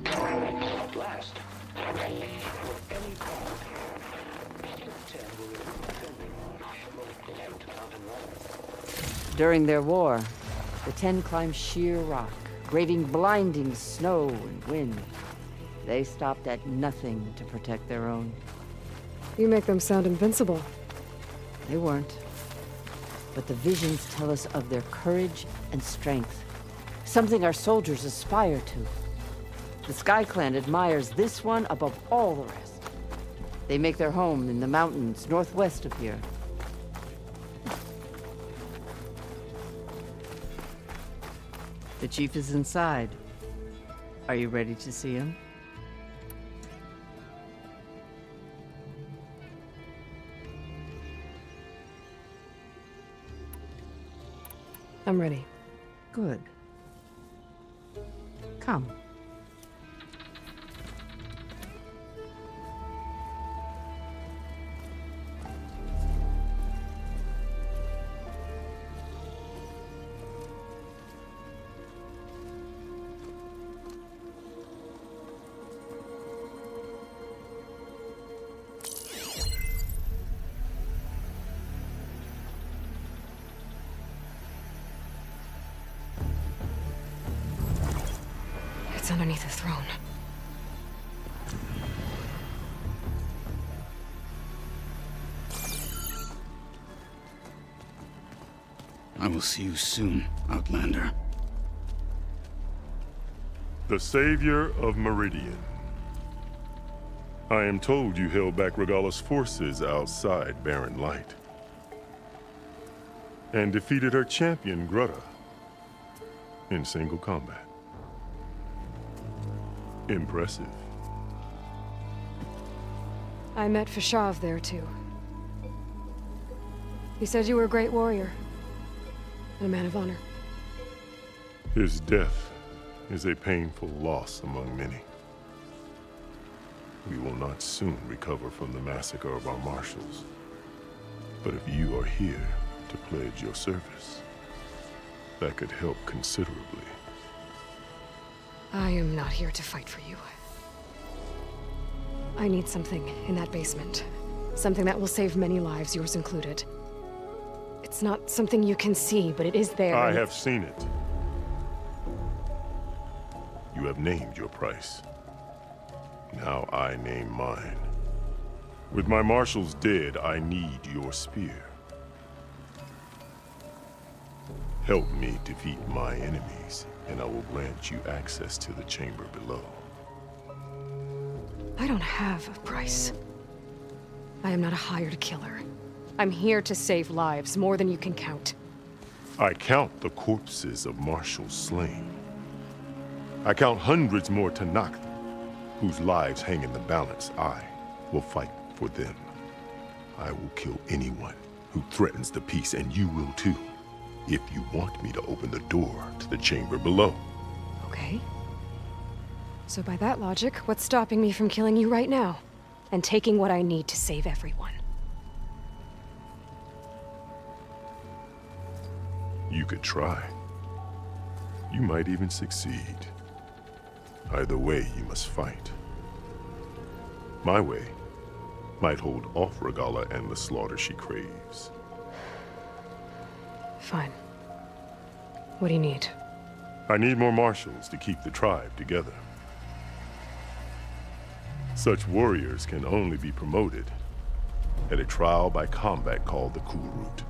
At last. Any During their war, the 10 climbed sheer rock, braving blinding snow and wind. They stopped at nothing to protect their own. You make them sound invincible. They weren't. But the visions tell us of their courage and strength, something our soldiers aspire to. The Sky Clan admires this one above all the rest. They make their home in the mountains northwest of here. The Chief is inside. Are you ready to see him? I'm ready. Good. Come. It's underneath the throne. I will see you soon, Outlander. The Savior of Meridian. I am told you held back Regala's forces outside Barren Light. And defeated her champion, Grutta, in single combat. Impressive. I met Fashav there, too. He said you were a great warrior. And a man of honor. His death is a painful loss among many. We will not soon recover from the massacre of our marshals. But if you are here to pledge your service, that could help considerably. I am not here to fight for you. I need something in that basement. Something that will save many lives, yours included. It's not something you can see, but it is there. I have seen it. You have named your price. Now I name mine. With my marshals dead, I need your spear. Help me defeat my enemies, and I will grant you access to the chamber below. I don't have a price. I am not a hired killer. I'm here to save lives, more than you can count. I count the corpses of marshals slain. I count hundreds more Tanakh, whose lives hang in the balance. I will fight for them. I will kill anyone who threatens the peace, and you will too. if you want me to open the door to the chamber below. Okay. So by that logic, what's stopping me from killing you right now? And taking what I need to save everyone? You could try. You might even succeed. Either way, you must fight. My way might hold off Regala and the slaughter she craves. Fine. What do you need? I need more marshals to keep the tribe together. Such warriors can only be promoted at a trial by combat called the Cool Route.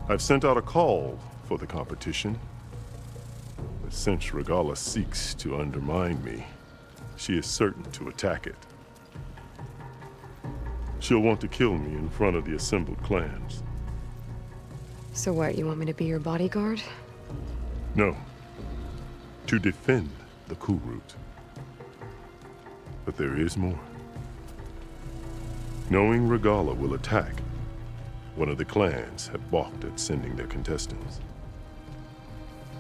I've sent out a call for the competition, but since Regala seeks to undermine me, she is certain to attack it. She'll want to kill me in front of the assembled clans. So what, you want me to be your bodyguard? No. To defend the Cool Route. But there is more. Knowing Regala will attack, one of the clans have balked at sending their contestants.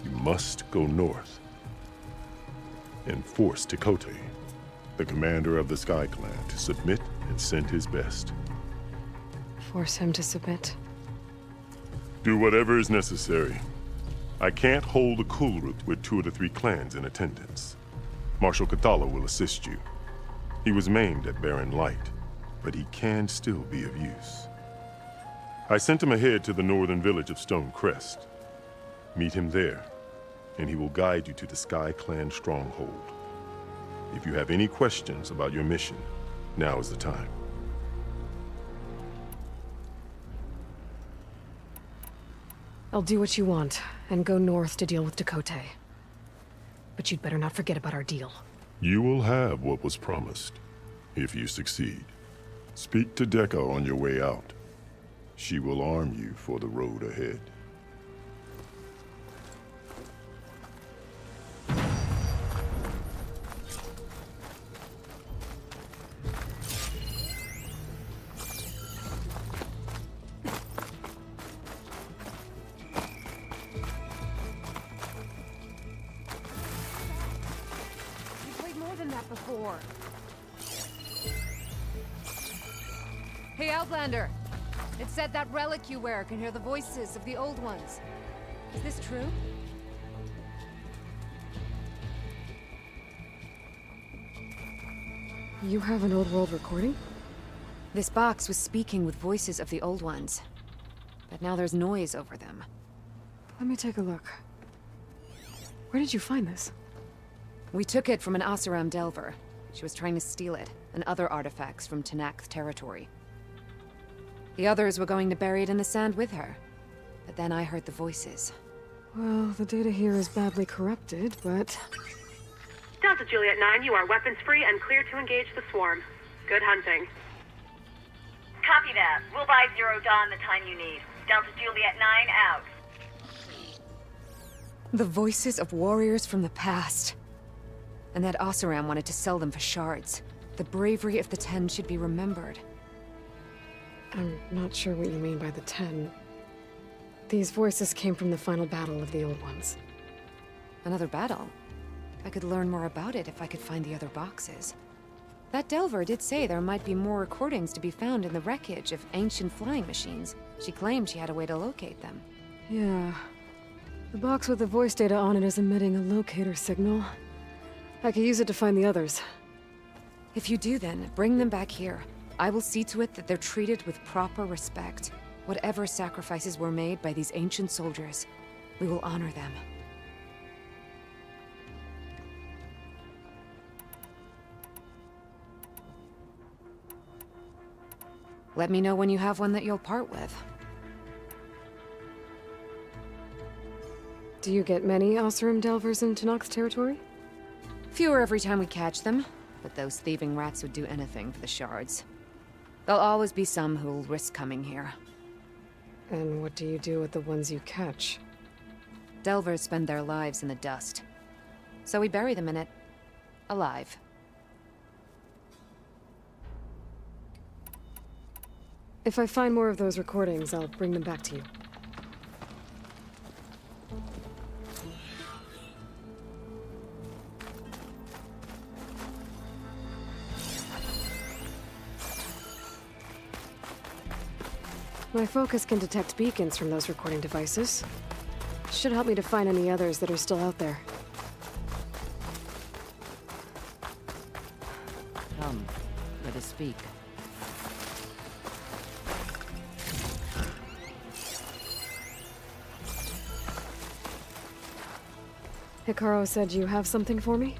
You must go north and force Tekote, the commander of the Sky Clan, to submit and send his best. Force him to submit? Do whatever is necessary. I can't hold the Cool Route with 2 of the 3 clans in attendance. Marshal Kathala will assist you. He was maimed at Barren Light, but he can still be of use. I sent him ahead to the northern village of Stone Crest. Meet him there, and he will guide you to the Sky Clan stronghold. If you have any questions about your mission, now is the time. I'll do what you want, and go north to deal with Tekote. But you'd better not forget about our deal. You will have what was promised, if you succeed. Speak to Dekka on your way out. She will arm you for the road ahead. You played more than that before. Hey, Outlander. It said that relic you wear can hear the voices of the old ones. Is this true? You have an old world recording? This box was speaking with voices of the old ones. But now there's noise over them. Let me take a look. Where did you find this? We took it from an Oseram Delver. She was trying to steal it, and other artifacts from Tenakth territory. The others were going to bury it in the sand with her. But then I heard the voices. Well, the data here is badly corrupted, but... Delta Juliet 9, you are weapons-free and clear to engage the swarm. Good hunting. Copy that. We'll buy Zero Dawn the time you need. Delta Juliet 9 out. The voices of warriors from the past. And that Oseram wanted to sell them for shards. The bravery of the 10 should be remembered. I'm not sure what you mean by the 10. These voices came from the final battle of the Old Ones. Another battle? I could learn more about it if I could find the other boxes. That Delver did say there might be more recordings to be found in the wreckage of ancient flying machines. She claimed she had a way to locate them. Yeah. The box with the voice data on it is emitting a locator signal. I could use it to find the others. If you do then, bring them back here. I will see to it that they're treated with proper respect. Whatever sacrifices were made by these ancient soldiers, we will honor them. Let me know when you have one that you'll part with. Do you get many Oseram Delvers in Tenakth territory? Fewer every time we catch them, but those thieving rats would do anything for the shards. There'll always be some who'll risk coming here. And what do you do with the ones you catch? Delvers spend their lives in the dust. So we bury them in it, alive. If I find more of those recordings, I'll bring them back to you. My focus can detect beacons from those recording devices. Should help me to find any others that are still out there. Come, let us speak. Hikaru said you have something for me?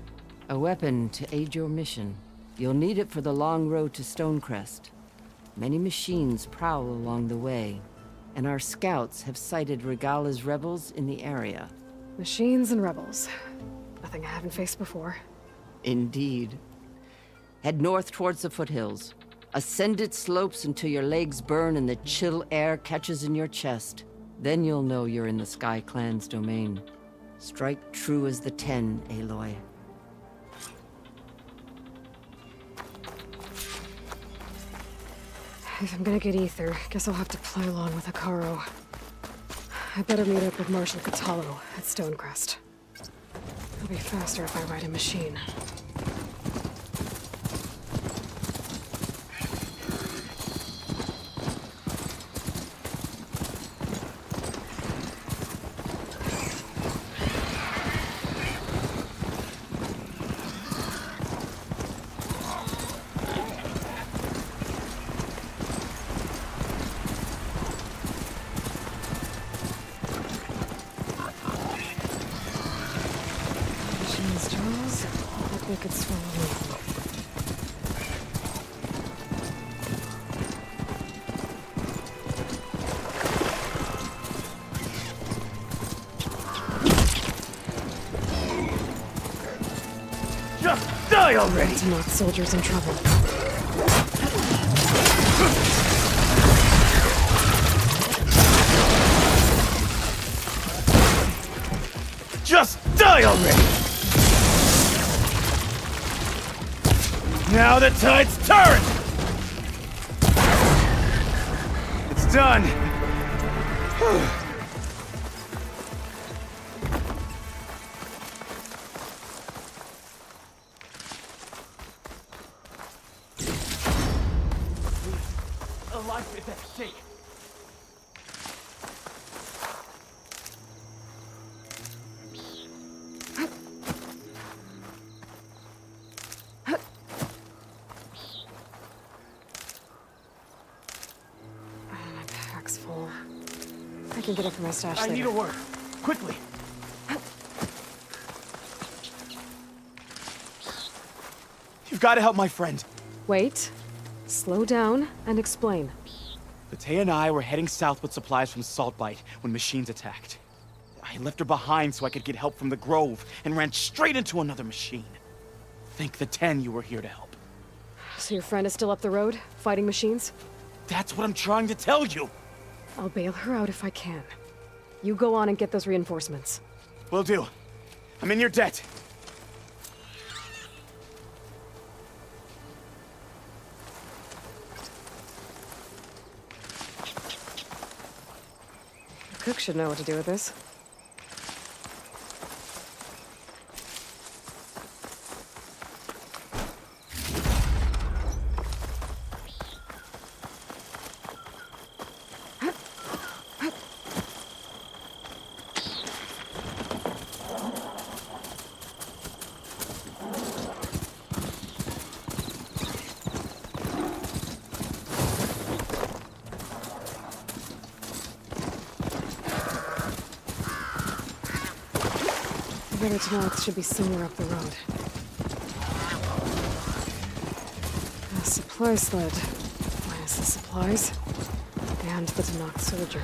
A weapon to aid your mission. You'll need it for the long road to Stonecrest. Many machines prowl along the way, and our scouts have sighted Regala's rebels in the area. Machines and rebels. Nothing I haven't faced before. Indeed. Head north towards the foothills. Ascend its slopes until your legs burn and the chill air catches in your chest. Then you'll know you're in the Sky Clan's domain. Strike true as the 10, Aloy. If I'm gonna get ether, guess I'll have to play along with Hikaru. I better meet up with Marshal Catallo at Stonecrest. It'll be faster if I ride a machine. They could swallow me. Just die already! To knock soldiers in trouble. Just die already! Now the tide's turned! It's done! Alive with that shake! Full. I can get it from my stash I later. need a word. Quickly. You've got to help my friend. Wait. Slow down and explain. Bate and I were heading south with supplies from Saltbite when machines attacked. I left her behind so I could get help from the Grove and ran straight into another machine. Thank the 10 you were here to help. So your friend is still up the road, fighting machines? That's what I'm trying to tell you. I'll bail her out if I can. You go on and get those reinforcements. Will do. I'm in your debt. The cook should know what to do with this. The village north should be somewhere up the road. A supply sled. Minus the supplies. And the Tanakh soldier.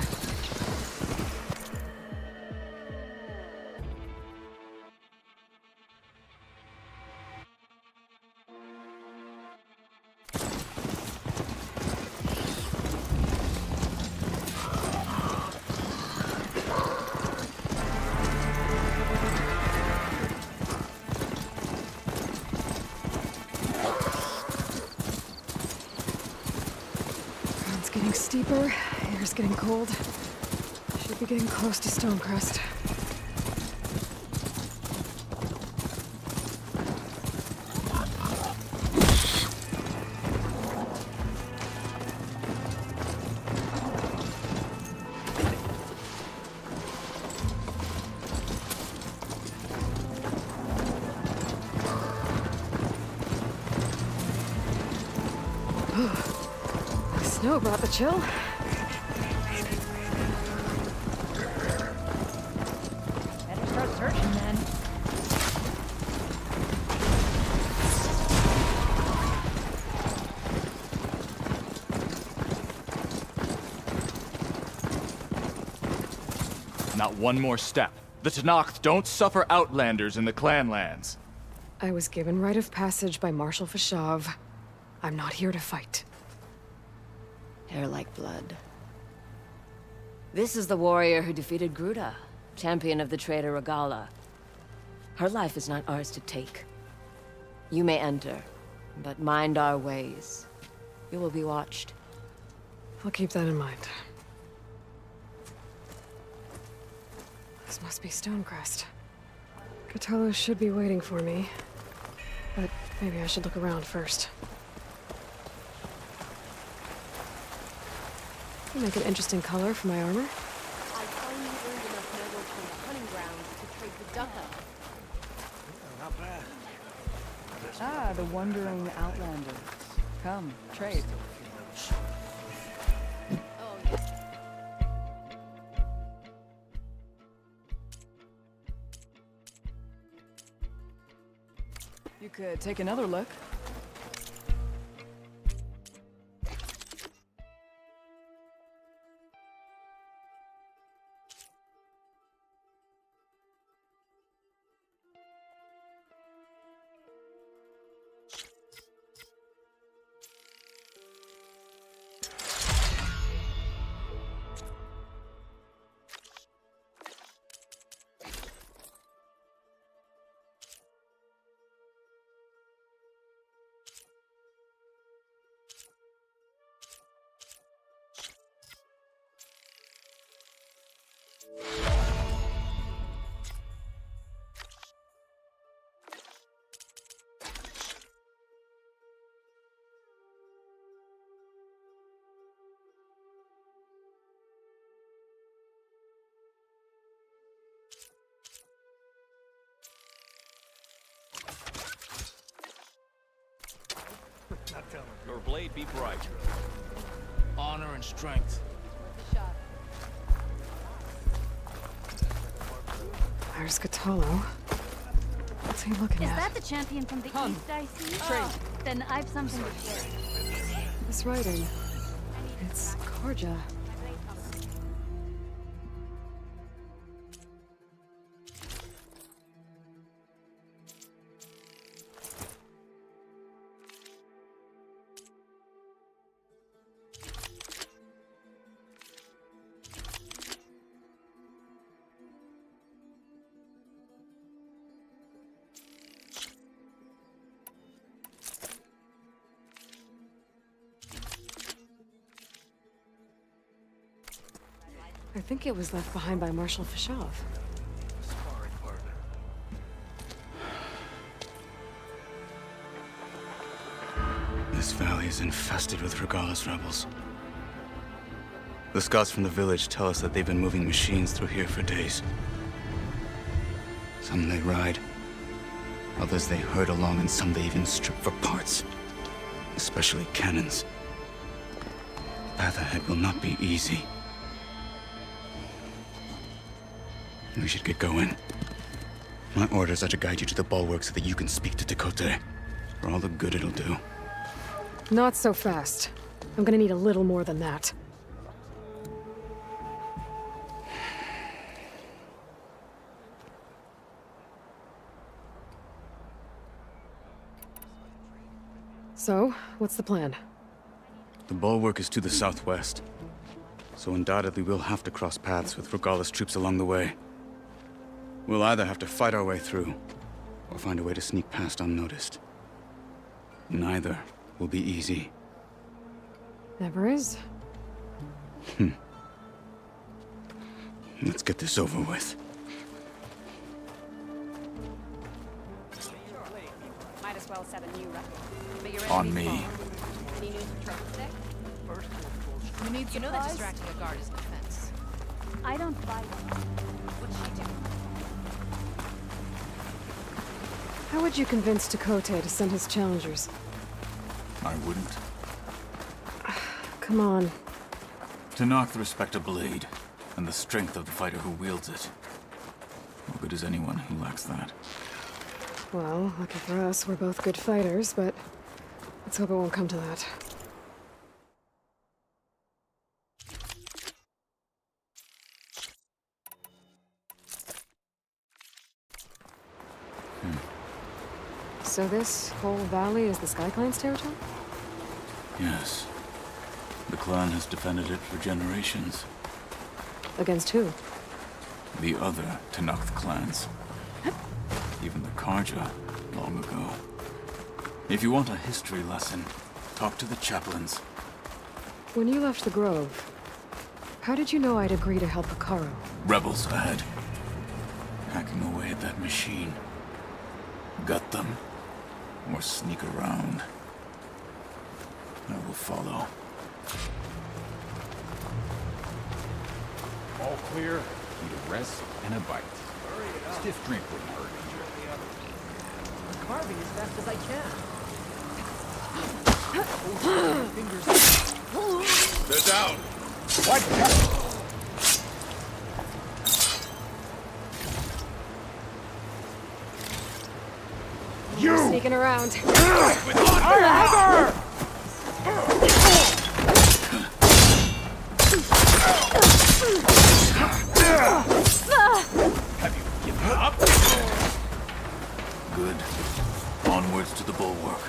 Getting steeper, air's getting cold. Should be getting close to Stonecrest. brought the chill. Better start searching then. Not one more step. The Tenakth don't suffer outlanders in the clan lands. I was given rite of passage by Marshal Fashav. I'm not here to fight. Hair like blood. This is the warrior who defeated Gruda, champion of the traitor Regala. Her life is not ours to take. You may enter, but mind our ways. You will be watched. I'll keep that in mind. This must be Stonecrest. Cthulhu should be waiting for me, but maybe I should look around first. It'll make an interesting color for my armor. I finally earned enough medals from the hunting grounds to trade the duck up. Not bad. Ah, the wandering outlanders. Come, trade. Oh, yeah. You could take another look. Not telling. Your blade be bright. Honor and strength. There's Cthulhu. What's he looking Is at? that the champion from the east I see? Oh, then I've something to share. This writing. It's Korja. I think it was left behind by Marshal Fashav. This valley is infested with Regala's rebels. The scouts from the village tell us that they've been moving machines through here for days. Some they ride, others they herd along, and some they even strip for parts. Especially cannons. The path ahead will not be easy. We should get going. My orders are to guide you to the bulwark so that you can speak to Tekote. For all the good it'll do. Not so fast. I'm gonna need a little more than that. So, what's the plan? The bulwark is to the southwest. So undoubtedly we'll have to cross paths with Regala's troops along the way. We'll either have to fight our way through, or find a way to sneak past unnoticed. Neither will be easy. Never is. Let's get this over with. Might as well set a new record. But your On enemy's me. gone. Any news of trouble today? You know that distracting a guard is an offense. I don't buy it. What'd she do? How would you convince Tekote to send his challengers? I wouldn't. Come on. To knock the respect of blade, and the strength of the fighter who wields it. What good is anyone who lacks that? Well, lucky for us, we're both good fighters, but let's hope it won't come to that. So this whole valley is the Sky Clan's territory? Yes. The clan has defended it for generations. Against who? The other Tenakth clans. Even the Karja, long ago. If you want a history lesson, talk to the chaplains. When you left the Grove, how did you know I'd agree to help Akaro? Rebels ahead. Hacking away at that machine. Gut them, or sneak around. I will follow. All clear. Need a rest and a bite. Stiff drink wouldn't hurt. I'm carving as fast as I can. They're down. What? You! Sneaking around. Have you given up? Good. Onwards to the bulwark.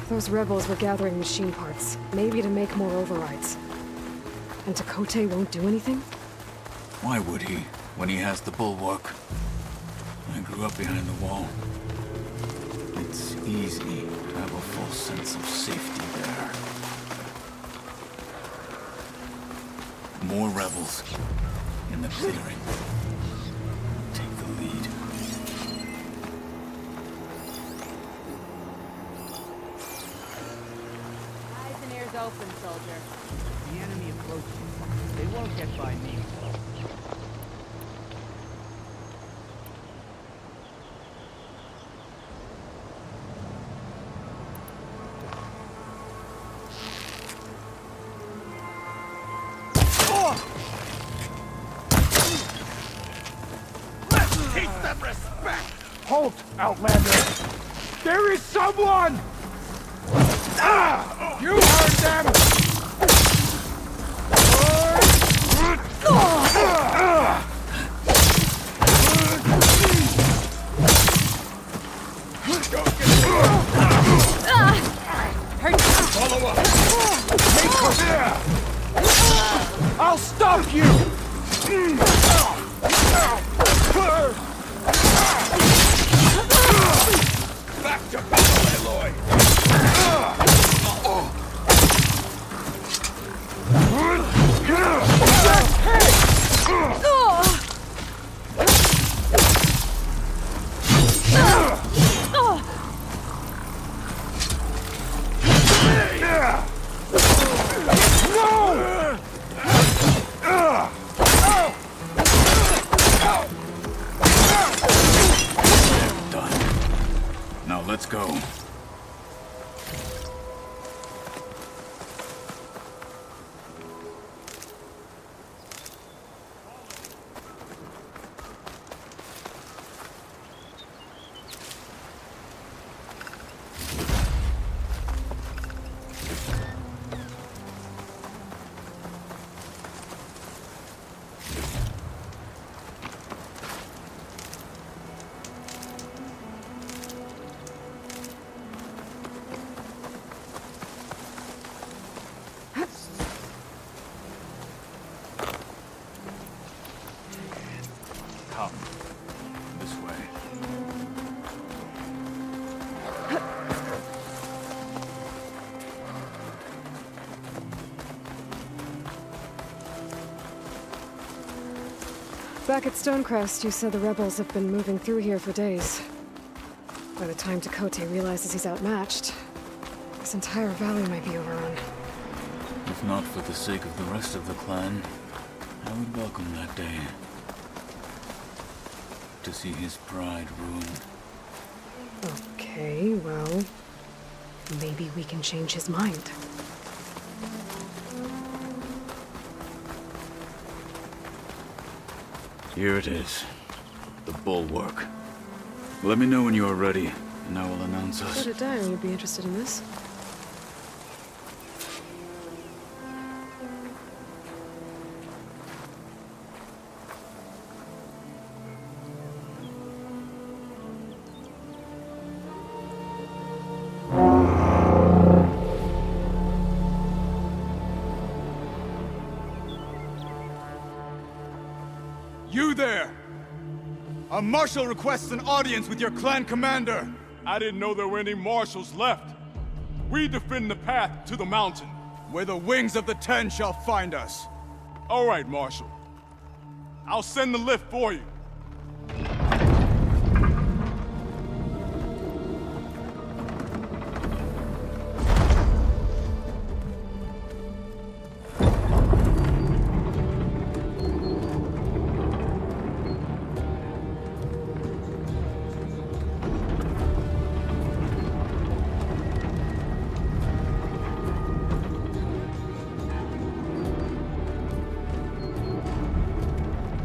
Those rebels were gathering machine parts, maybe to make more overrides. And Takote won't do anything? Why would he, when he has the bulwark? I grew up behind the wall. It's easy to have a false sense of safety there. More rebels in the clearing. Take the lead. Eyes and ears open, soldier. The enemy approaches. They won't get by me. Teach them respect! Halt, Outlander! There is someone! Ah! You heard them! Follow up! I'll stop you! Back to battle, Aloy! Done. Now let's go. Come. This way. Back at Stonecrest, you said the rebels have been moving through here for days. By the time Takote realizes he's outmatched, This entire valley might be overrun. If not for the sake of the rest of the clan, I would welcome that day. To see his pride ruined. Okay, well, maybe we can change his mind. Here it is. The bulwark. Let me know when you are ready, and I will announce us. Thought a diary would be interested in this. You there! A marshal requests an audience with your clan commander. I didn't know there were any marshals left. We defend the path to the mountain. Where the wings of the Ten shall find us. All right, Marshal. I'll send the lift for you.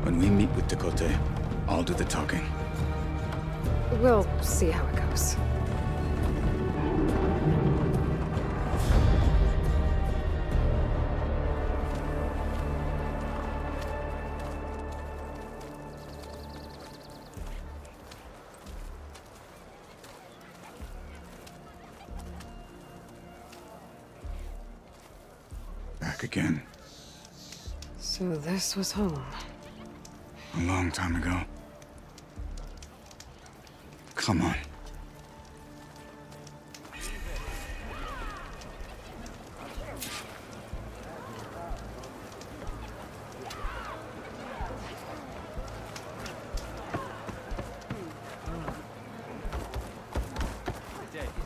When we meet with Tekote, I'll do the talking. We'll see how it goes. Back again. So this was home. A long time ago. Come on. Is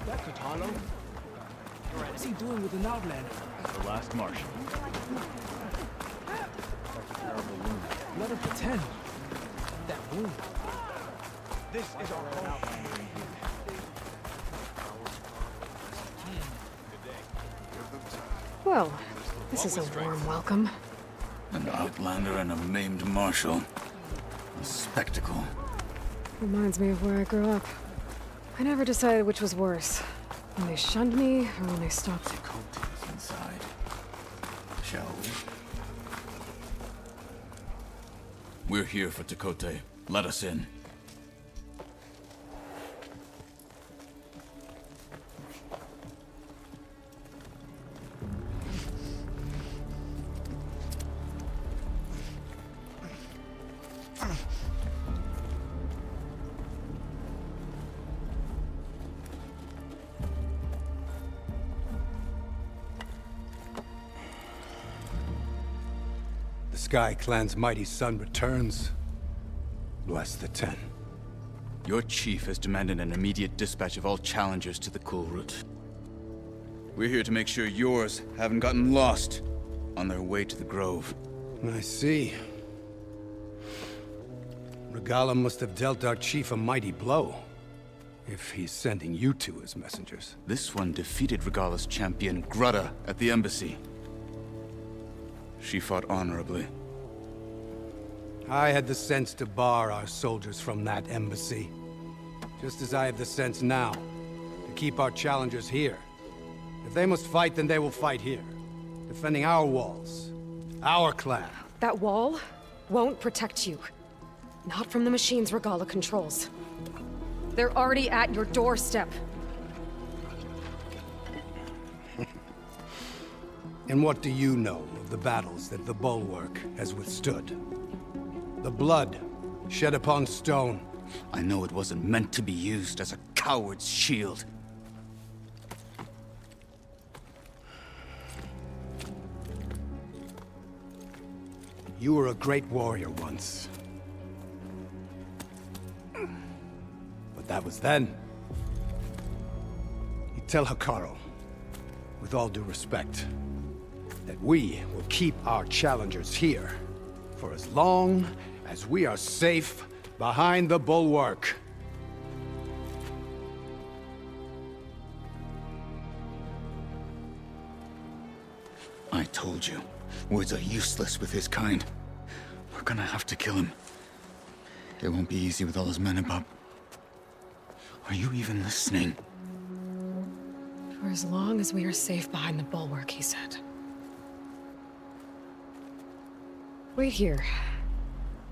that Katalo? What's he doing with an outlander? The last marshal. Such a terrible wound. Let her pretend. That wound. This is our home. Outlander in here. Well, this is a warm welcome. An outlander and a maimed marshal. A spectacle. Reminds me of where I grew up. I never decided which was worse. When they shunned me, or when they stopped. Tekote is inside. Shall we? We're here for Tekote. Let us in. The Sky Clan's mighty son returns. Bless the Ten. Your chief has demanded an immediate dispatch of all challengers to the Cool Route. We're here to make sure yours haven't gotten lost on their way to the Grove. I see. Regala must have dealt our chief a mighty blow, if he's sending you two as messengers. This one defeated Regala's champion, Grudda, at the embassy. She fought honorably. I had the sense to bar our soldiers from that embassy. Just as I have the sense now, to keep our challengers here. If they must fight, then they will fight here. Defending our walls. Our clan. That wall won't protect you. Not from the machines Regala controls. They're already at your doorstep. And what do you know of the battles that the Bulwark has withstood? The blood shed upon stone. I know it wasn't meant to be used as a coward's shield. You were a great warrior once. But that was then. You tell Hikaru, with all due respect, that we will keep our challengers here for as long as we are safe behind the bulwark. I told you, words are useless with his kind. We're gonna have to kill him. It won't be easy with all his men above. Are you even listening? For as long as we are safe behind the bulwark, he said. Wait here.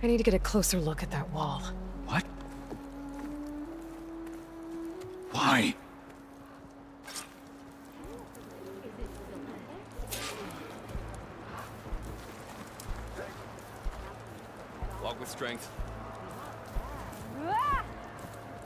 I need to get a closer look at that wall. What? Why? Log with strength.